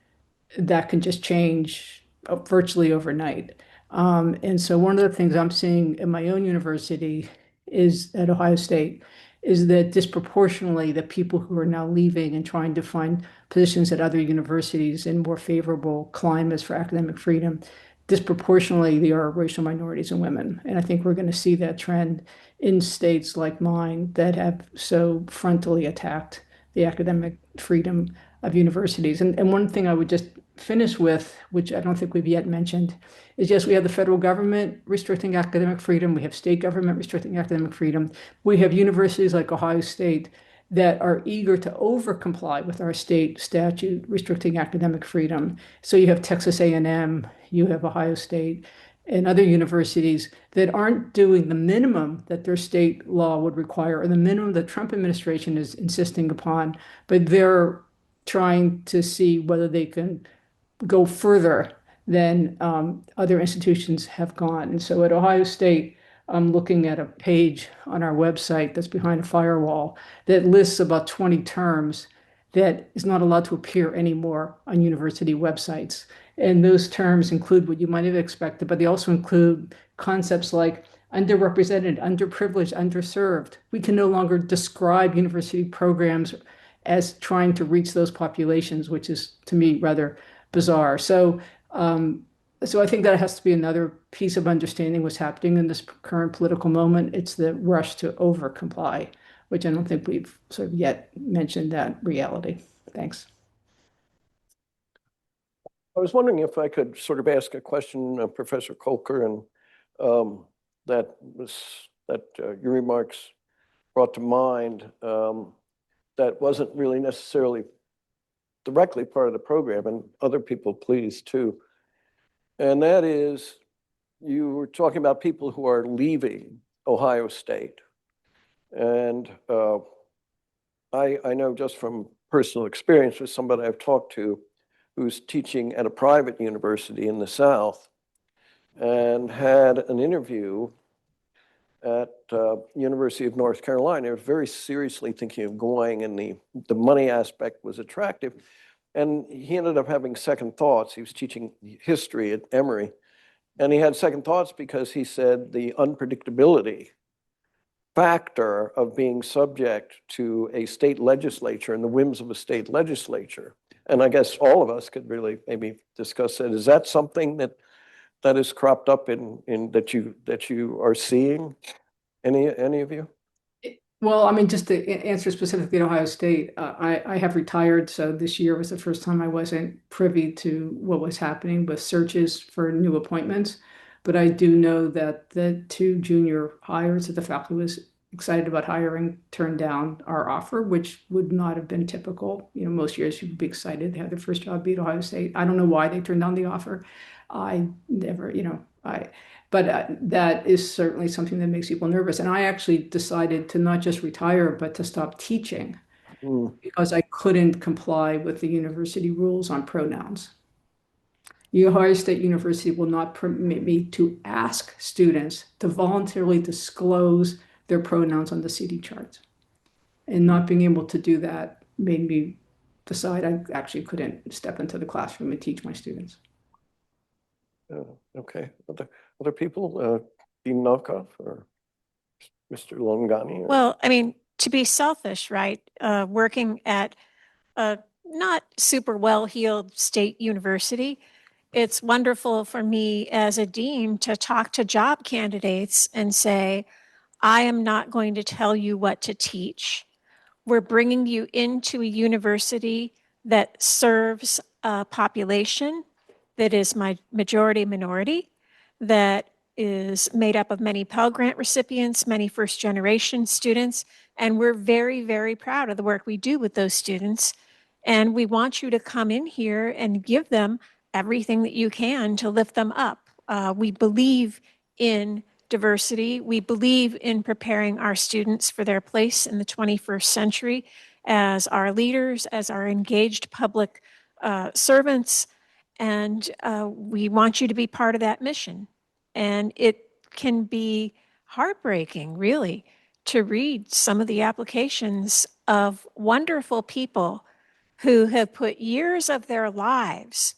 that can just change virtually overnight. And so one of the things I'm seeing in my own university is at Ohio State is that disproportionately the people who are now leaving and trying to find positions at other universities in more favorable climates for academic freedom, disproportionately they are racial minorities and women. And I think we're going to see that trend in states like mine that have so frontally attacked the academic freedom of universities. And one thing I would just finish with, which I don't think we've yet mentioned, is yes, we have the federal government restricting academic freedom. We have state government restricting academic freedom. We have universities like Ohio State that are eager to over comply with our state statute restricting academic freedom. So you have Texas A&M, you have Ohio State, and other universities that aren't doing the minimum that their state law would require, or the minimum the Trump administration is insisting upon, but they're trying to see whether they can go further than other institutions have gone. And so at Ohio State, I'm looking at a page on our website that's behind a firewall that lists about 20 terms that is not allowed to appear anymore on university websites. And those terms include what you might have expected, but they also include concepts like underrepresented, underprivileged, underserved. We can no longer describe university programs as trying to reach those populations, which is, to me, rather bizarre. So I think that has to be another piece of understanding what's happening in this current political moment. It's the rush to over comply, which I don't think we've sort of yet mentioned that reality. Thanks. I was wondering if I could sort of ask a question, Professor Kolker, and that your remarks brought to mind that wasn't really necessarily directly part of the program, and other people please too. And that is, you were talking about people who are leaving Ohio State. And I know just from personal experience with somebody I've talked to who's teaching at a private university in the South and had an interview at University of North Carolina. They were very seriously thinking of going, and the money aspect was attractive. And he ended up having second thoughts. He was teaching history at Emory. And he had second thoughts because he said the unpredictability factor of being subject to a state legislature and the whims of a state legislature. And I guess all of us could really maybe discuss that. Is that something that has cropped up in that you are seeing? Any of you? Well, I mean, just to answer specifically at Ohio State, I have retired, so this year was the first time I wasn't privy to what was happening with searches for new appointments. But I do know that the 2 junior hires that the faculty was excited about hiring turned down our offer, which would not have been typical. You know, most years you'd be excited to have their first job be at Ohio State. I don't know why they turned down the offer. I never, but that is certainly something that makes people nervous. And I actually decided to not just retire, but to stop teaching because I couldn't comply with the university rules on pronouns. Ohio State University will not permit me to ask students to voluntarily disclose their pronouns on the CD charts. And not being able to do that made me decide I actually couldn't step into the classroom and teach my students. Okay. Other people? Dean Novkoff or Mr. Longani? Well, I mean, to be selfish, right? Working at a not super well-heeled state university, it's wonderful for me as a dean to talk to job candidates and say, I am not going to tell you what to teach. We're bringing you into a university that serves a population that is my majority minority, that is made up of many Pell Grant recipients, many first-generation students, and we're very, very proud of the work we do with those students. And we want you to come in here and give them everything that you can to lift them up. We believe in diversity. We believe in preparing our students for their place in the 21st century as our leaders, as our engaged public servants, and we want you to be part of that mission. And it can be heartbreaking, really, to read some of the applications of wonderful people who have put years of their lives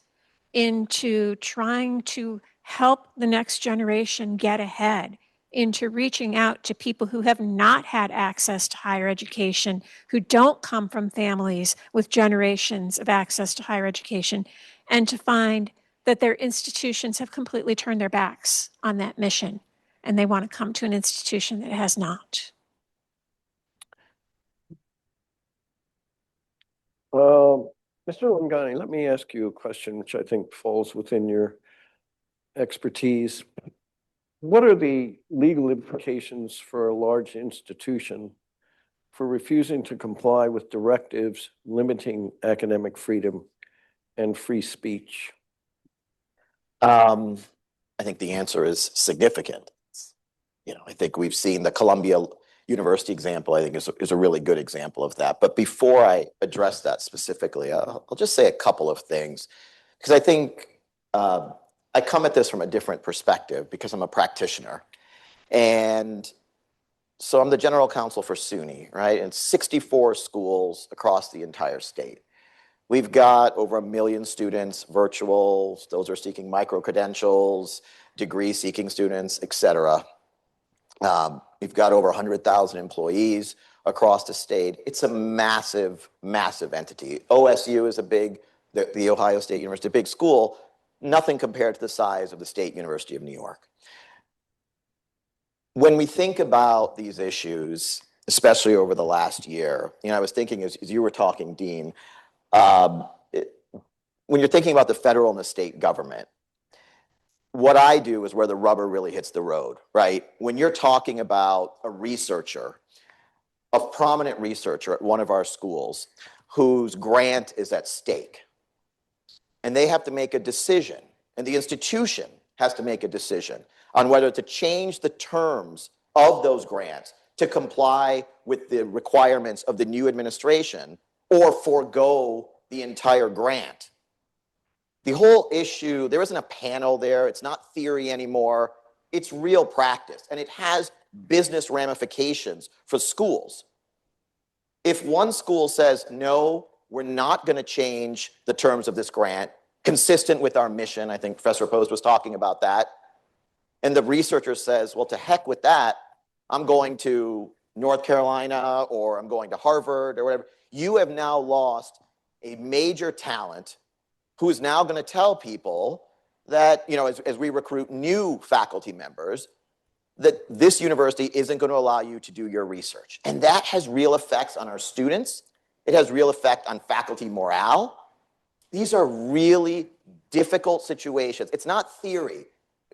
into trying to help the next generation get ahead, into reaching out to people who have not had access to higher education, who don't come from families with generations of access to higher education, and to find that their institutions have completely turned their backs on that mission, and they want to come to an institution that has not. Mr. Longani, let me ask you a question which I think falls within your expertise. What are the legal implications for a large institution for refusing to comply with directives limiting academic freedom and free speech? I think the answer is significant. I think we've seen the Columbia University example, I think is a really good example of that. But before I address that specifically, I'll just say a couple of things, because I think I come at this from a different perspective because I'm a practitioner. And so I'm the general counsel for SUNY, right? And 64 schools across the entire state. We've got over 1 million students, virtual, those are seeking micro-credentials, degree-seeking students, et cetera. We've got over 100,000 employees across the state. It's a massive, massive entity. OSU is the Ohio State University, a big school, nothing compared to the size of the State University of New York. When we think about these issues, especially over the last year, I was thinking as you were talking, Dean, when you're thinking about the federal and the state government, what I do is where the rubber really hits the road, right? When you're talking about a researcher, a prominent researcher at one of our schools, whose grant is at stake. And they have to make a decision, and the institution has to make a decision on whether to change the terms of those grants to comply with the requirements of the new administration or forego the entire grant. The whole issue, there isn't a panel there, it's not theory anymore, it's real practice, and it has business ramifications for schools. If one school says, no, we're not going to change the terms of this grant, consistent with our mission, I think Professor Post was talking about that, and the researcher says, well, to heck with that, I'm going to North Carolina or I'm going to Harvard or whatever, you have now lost a major talent who is now going to tell people that, you know, as we recruit new faculty members, that this university isn't going to allow you to do your research. And that has real effects on our students. It has real effect on faculty morale. These are really difficult situations. It's not theory.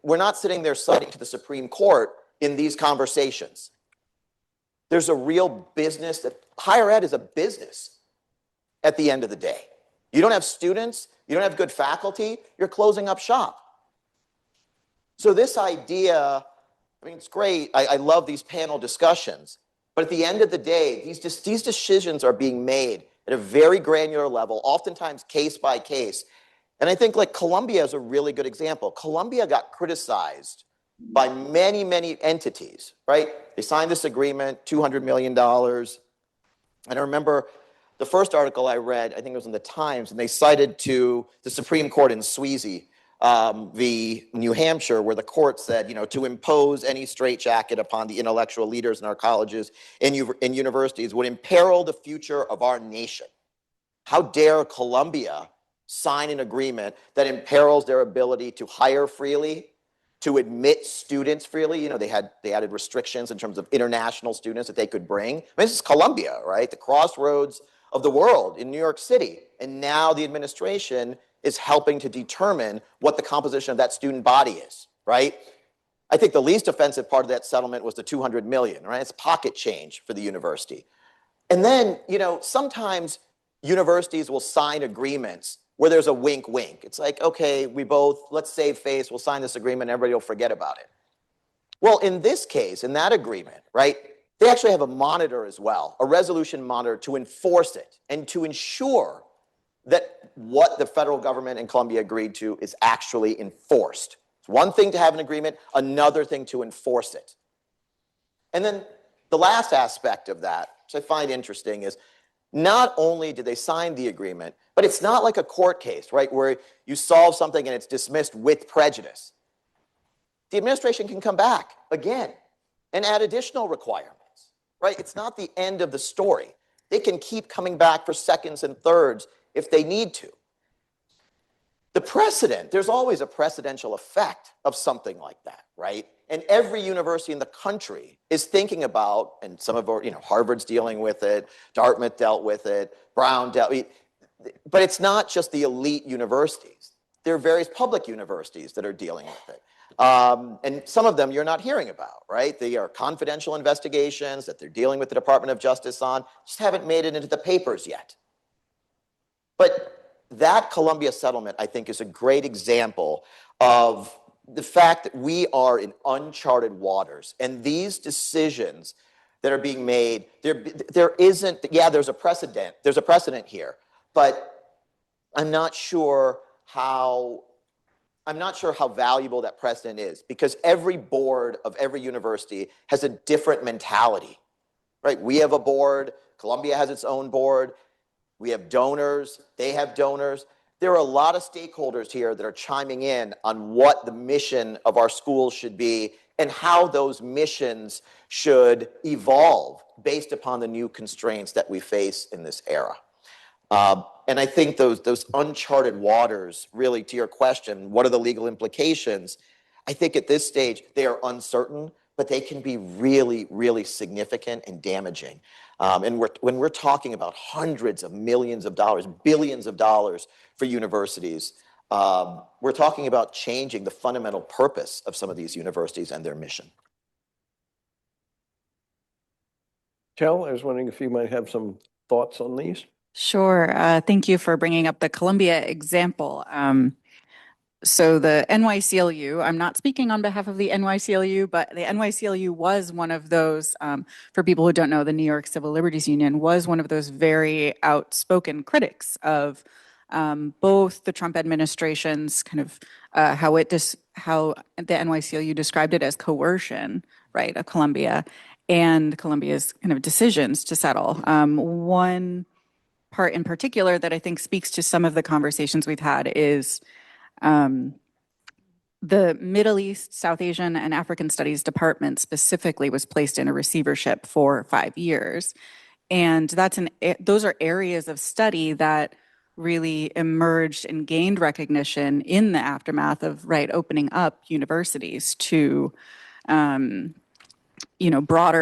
We're not sitting there citing to the Supreme Court in these conversations. There's a real business that higher ed is a business at the end of the day. You don't have students, you don't have good faculty, you're closing up shop. So this idea, I mean, it's great. I love these panel discussions. But at the end of the day, these decisions are being made at a very granular level, oftentimes case by case. And I think like Columbia is a really good example. Columbia got criticized by many, many entities, right? They signed this agreement, $200 million. And I remember the first article I read, I think it was in the Times, and they cited to the Supreme Court in Sweezy, New Hampshire, where the court said, you know, to impose any straitjacket upon the intellectual leaders in our colleges and universities would imperil the future of our nation. How dare Columbia sign an agreement that imperils their ability to hire freely, to admit students freely? You know, they added restrictions in terms of international students that they could bring. I mean, this is Columbia, right? The crossroads of the world in New York City. And now the administration is helping to determine what the composition of that student body is, right? I think the least offensive part of that settlement was the $200 million, right? It's pocket change for the university. And then, you know, sometimes universities will sign agreements where there's a wink, wink. It's like, okay, let's save face, we'll sign this agreement, everybody will forget about it. Well, in this case, in that agreement, right, they actually have a monitor as well, a resolution monitor to enforce it and to ensure that what the federal government and Columbia agreed to is actually enforced. It's one thing to have an agreement, another thing to enforce it. And then the last aspect of that, which I find interesting, is not only did they sign the agreement, but it's not like a court case, right, where you solve something and it's dismissed with prejudice. The administration can come back again and add additional requirements, right? It's not the end of the story. They can keep coming back for seconds and thirds if they need to. The precedent, there's always a precedential effect of something like that, right? And every university in the country is thinking about, and some of our, you know, Harvard's dealing with it, Dartmouth dealt with it, Brown dealt with it, but it's not just the elite universities. There are various public universities that are dealing with it. And some of them you're not hearing about, right? They are confidential investigations that they're dealing with the Department of Justice on, just haven't made it into the papers yet. But that Columbia settlement, I think, is a great example of the fact that we are in uncharted waters. And these decisions that are being made, there isn't, yeah, there's a precedent here, but I'm not sure how valuable that precedent is, because every board of every university has a different mentality, right? We have a board, Columbia has its own board, we have donors, they have donors. There are a lot of stakeholders here that are chiming in on what the mission of our schools should be and how those missions should evolve based upon the new constraints that we face in this era. And I think those uncharted waters, really, to your question, what are the legal implications? I think at this stage, they are uncertain, but they can be really, really significant and damaging. And when we're talking about hundreds of millions of dollars, billions of dollars for universities, we're talking about changing the fundamental purpose of some of these universities and their mission. Kel, I was wondering if you might have some thoughts on these. Sure. Thank you for bringing up the Columbia example. So the NYCLU, I'm not speaking on behalf of the NYCLU, but the NYCLU was one of those, for people who don't know, the New York Civil Liberties Union was one of those very outspoken critics of both the Trump administration's kind of how the NYCLU described it as coercion, right, of Columbia, and Columbia's kind of decisions to settle. One part in particular that I think speaks to some of the conversations we've had is the Middle East, South Asian, and African Studies Department specifically was placed in a receivership for 5 years. And those are areas of study that really emerged and gained recognition in the aftermath of, right, opening up universities to broader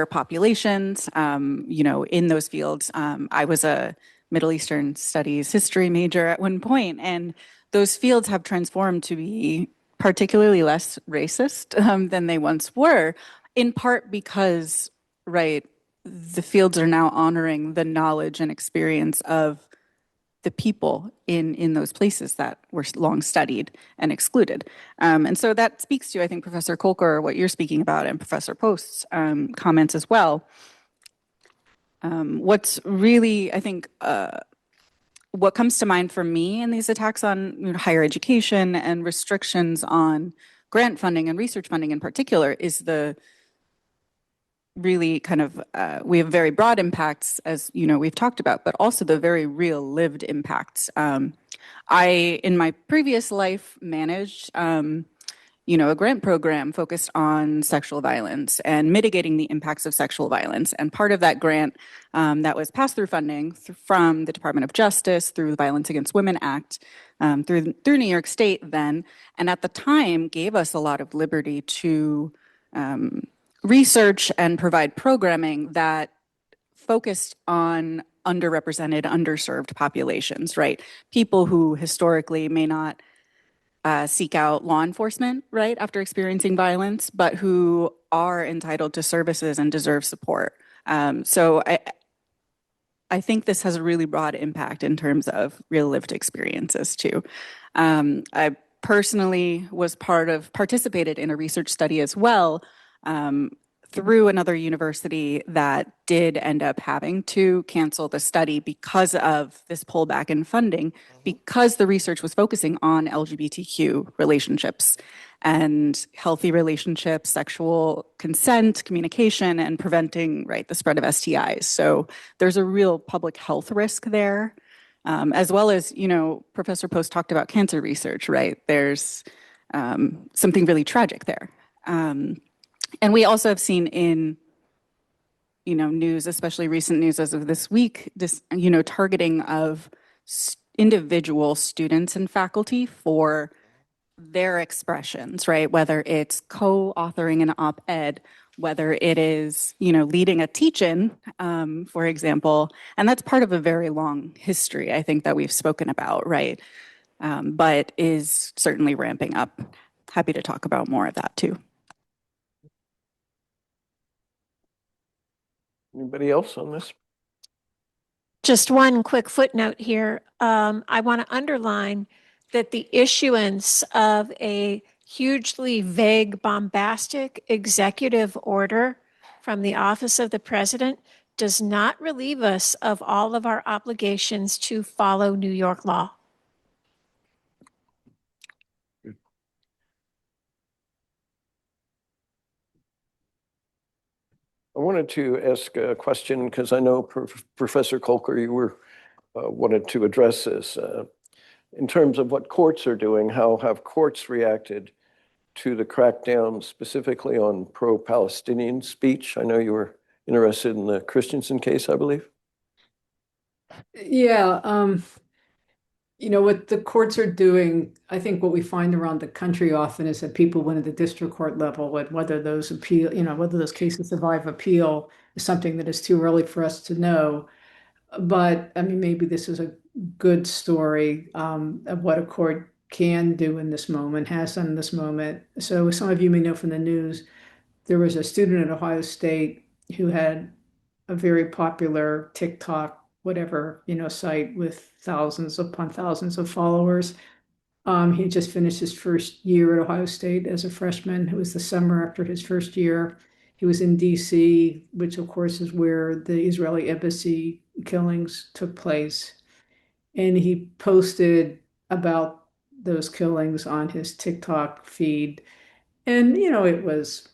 populations, in those fields. I was a Middle Eastern Studies history major at one point, and those fields have transformed to be particularly less racist than they once were, in part because, right, the fields are now honoring the knowledge and experience of the people in those places that were long studied and excluded. And so that speaks to, I think, Professor Kolker, what you're speaking about, and Professor Post's comments as well. What's really, I think, what comes to mind for me in these attacks on higher education and restrictions on grant funding and research funding in particular is the really kind of, we have very broad impacts, as we've talked about, but also the very real lived impacts. I, in my previous life, managed a grant program focused on sexual violence and mitigating the impacts of sexual violence. And part of that grant that was pass-through funding from the Department of Justice through the Violence Against Women Act, through New York State then, and at the time gave us a lot of liberty to research and provide programming that focused on underrepresented, underserved populations, right? People who historically may not seek out law enforcement, right, after experiencing violence, but who are entitled to services and deserve support. So I think this has a really broad impact in terms of real lived experiences too. I personally participated in a research study as well, through another university that did end up having to cancel the study because of this pullback in funding, because the research was focusing on LGBTQ relationships and healthy relationships, sexual consent, communication, and preventing, right, the spread of STIs. So there's a real public health risk there, as well as, Professor Post talked about cancer research, right? There's something really tragic there. And we also have seen in, news, especially recent news as of this week, this, targeting of individual students and faculty for their expressions, right? Whether it's co-authoring an op-ed, whether it is, leading a teach-in, for example, and that's part of a very long history, I think, that we've spoken about, right? But is certainly ramping up. Happy to talk about more of that too. Anybody else on this? Just one quick footnote here. I want to underline that the issuance of a hugely vague, bombastic executive order from the office of the president does not relieve us of all of our obligations to follow New York law. I wanted to ask a question because I know Professor Kolker, you were wanted to address this. In terms of what courts are doing, how have courts reacted to the crackdown specifically on pro-Palestinian speech? I know you were interested in the Christensen case, I believe. Yeah, what the courts are doing, I think what we find around the country often is that people win at the district court level, and whether those whether those cases survive appeal is something that is too early for us to know. But I mean, maybe this is a good story of what a court can do in this moment, has done in this moment. So some of you may know from the news, there was a student at Ohio State who had a very popular TikTok whatever, site with thousands upon thousands of followers. He just finished his first year at Ohio State as a freshman. It was the summer after his first year. He was in DC, which of course is where the Israeli embassy killings took place. And he posted about those killings on his TikTok feed. And, it was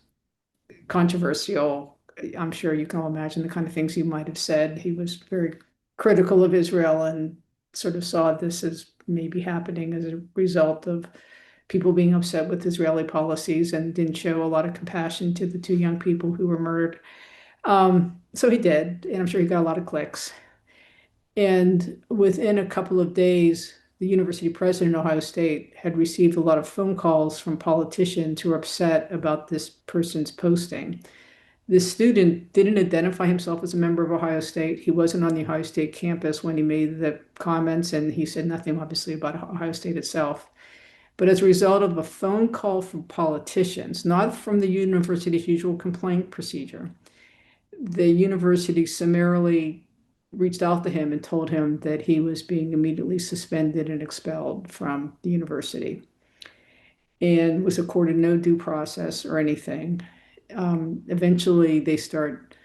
controversial. I'm sure you can all imagine the kind of things he might have said. He was very critical of Israel and sort of saw this as maybe happening as a result of people being upset with Israeli policies, and didn't show a lot of compassion to the two young people who were murdered. So he did, and I'm sure he got a lot of clicks. And within a couple of days, the university president of Ohio State had received a lot of phone calls from politicians who were upset about this person's posting. This student didn't identify himself as a member of Ohio State. He wasn't on the Ohio State campus when he made the comments, and he said nothing, obviously, about Ohio State itself. But as a result of a phone call from politicians, not from the university's usual complaint procedure, the university summarily reached out to him and told him that he was being immediately suspended and expelled from the university, and was accorded no due process or anything. Eventually, they start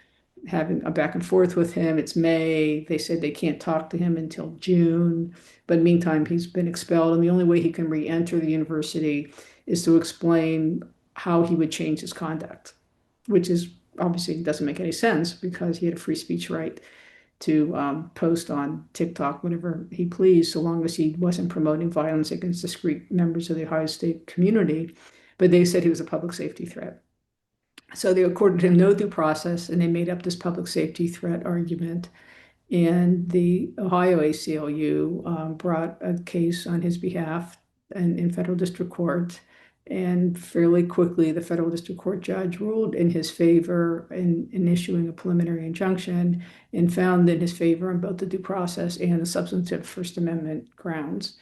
having a back and forth with him. It's May. They said they can't talk to him until June. But meantime, he's been expelled. And the only way he can re-enter the university is to explain how he would change his conduct, which is obviously doesn't make any sense because he had a free speech right to post on TikTok whenever he pleased, so long as he wasn't promoting violence against discrete members of the Ohio State community. But they said he was a public safety threat. So they accorded him no due process, and they made up this public safety threat argument. And the Ohio ACLU brought a case on his behalf in federal district court. And fairly quickly, the federal district court judge ruled in his favor in issuing a preliminary injunction, and found in his favor on both the due process and the substantive First Amendment grounds.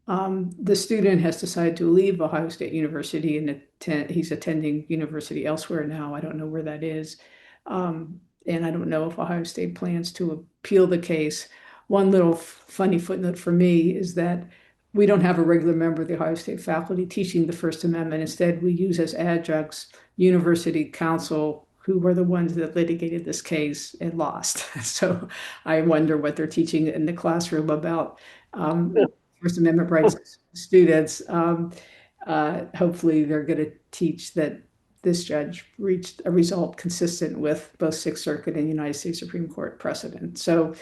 The student has decided to leave Ohio State University, and he's attending university elsewhere now. I don't know where that is. And I don't know if Ohio State plans to appeal the case. One little funny footnote for me is that we don't have a regular member of the Ohio State faculty teaching the First Amendment. Instead, we use as adjuncts university counsel, who were the ones that litigated this case and lost. So I wonder what they're teaching in the classroom about First Amendment rights to students. Hopefully they're going to teach that this judge reached a result consistent with both Sixth Circuit and United States Supreme Court precedent. So,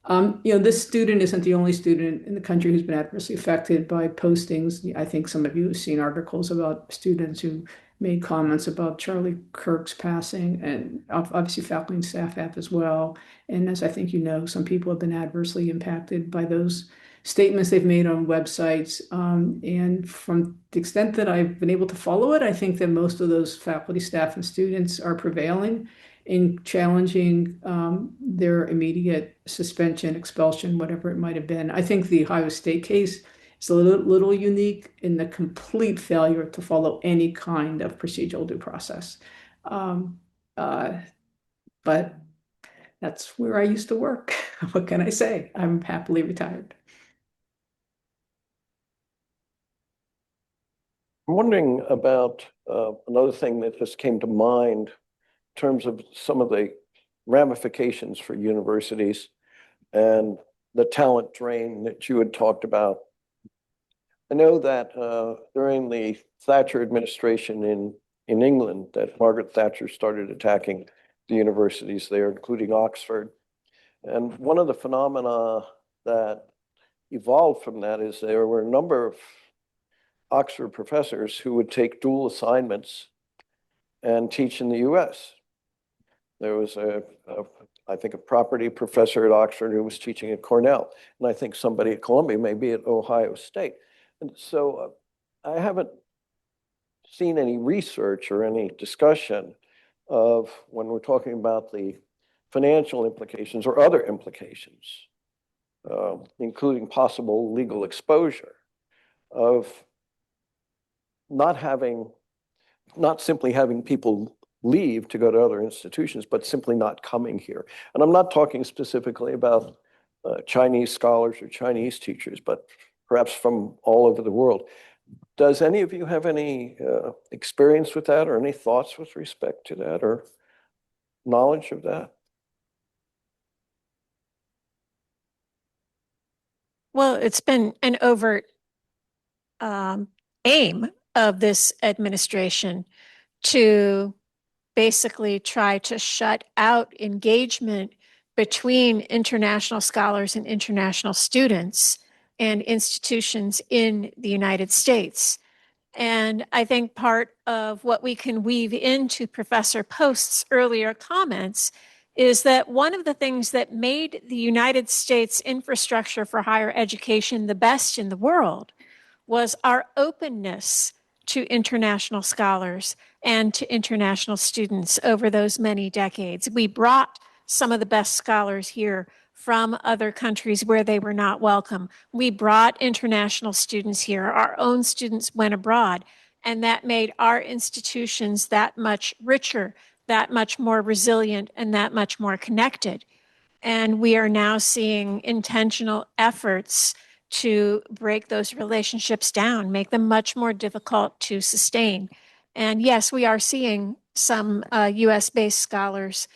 this student isn't the only student in the country who's been adversely affected by postings. I think some of you have seen articles about students who made comments about Charlie Kirk's passing, and obviously faculty and staff have as well. And as I think some people have been adversely impacted by those statements they've made on websites. And from the extent that I've been able to follow it, I think that most of those faculty, staff, and students are prevailing in challenging their immediate suspension, expulsion, whatever it might have been. I think the Ohio State case is a little unique in the complete failure to follow any kind of procedural due process. But that's where I used to work. What can I say? I'm happily retired. I'm wondering about another thing that just came to mind in terms of some of the ramifications for universities and the talent drain that you had talked about. I know that during the Thatcher administration in England, that Margaret Thatcher started attacking the universities there, including Oxford. And one of the phenomena that evolved from that is there were a number of Oxford professors who would take dual assignments and teach in the US. There was I think a property professor at Oxford who was teaching at Cornell, and I think somebody at Columbia, maybe at Ohio State. And so I haven't seen any research or any discussion of when we're talking about the financial implications or other implications, including possible legal exposure of not simply having people leave to go to other institutions, but simply not coming here. And I'm not talking specifically about Chinese scholars or Chinese teachers, but perhaps from all over the world. Does any of you have any experience with that or any thoughts with respect to that or knowledge of that? Well, it's been an overt aim of this administration to basically try to shut out engagement between international scholars and international students and institutions in the United States. And I think part of what we can weave into Professor Post's earlier comments is that one of the things that made the United States infrastructure for higher education the best in the world was our openness to international scholars and to international students over those many decades. We brought some of the best scholars here from other countries where they were not welcome. We brought international students here. Our own students went abroad, and that made our institutions that much richer, that much more resilient, and that much more connected. And we are now seeing intentional efforts to break those relationships down, make them much more difficult to sustain. And yes, we are seeing some US-based scholars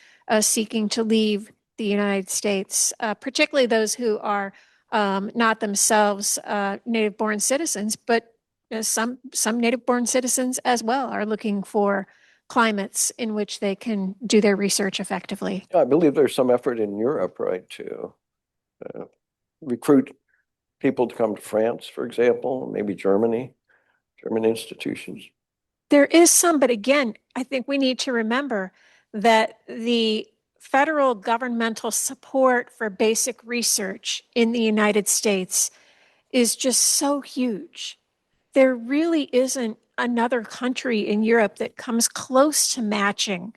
seeking to leave the United States, particularly those who are not themselves native-born citizens, but some native-born citizens as well are looking for climates in which they can do their research effectively. I believe there's some effort in Europe, right, to recruit people to come to France, for example, maybe German institutions. There is some, but again, I think we need to remember that the federal governmental support for basic research in the United States is just so huge. There really isn't another country in Europe that comes close to matching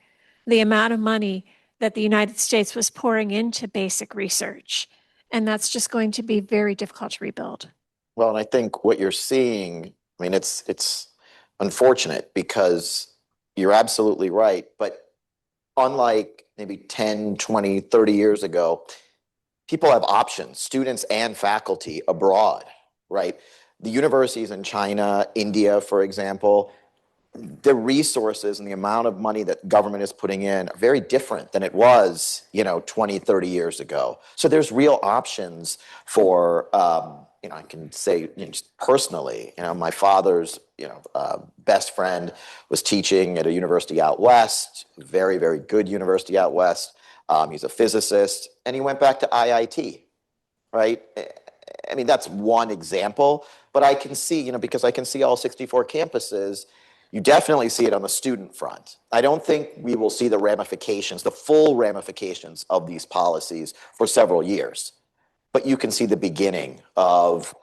the amount of money that the United States was pouring into basic research. And that's just going to be very difficult to rebuild. Well, and I think what you're seeing, I mean, it's unfortunate because you're absolutely right. But unlike maybe 10, 20, 30 years ago, people have options, students and faculty abroad, right? The universities in China, India, for example, the resources and the amount of money that government is putting in are very different than it was, 20, 30 years ago. So there's real options for, I can say just personally, my father's, best friend was teaching at a university out west, very, very good university out west. He's a physicist, and he went back to IIT, right? I mean, that's one example, but I can see, because I can see all 64 campuses, you definitely see it on the student front. I don't think we will see the ramifications, the full ramifications of these policies for several years, but you can see the beginning of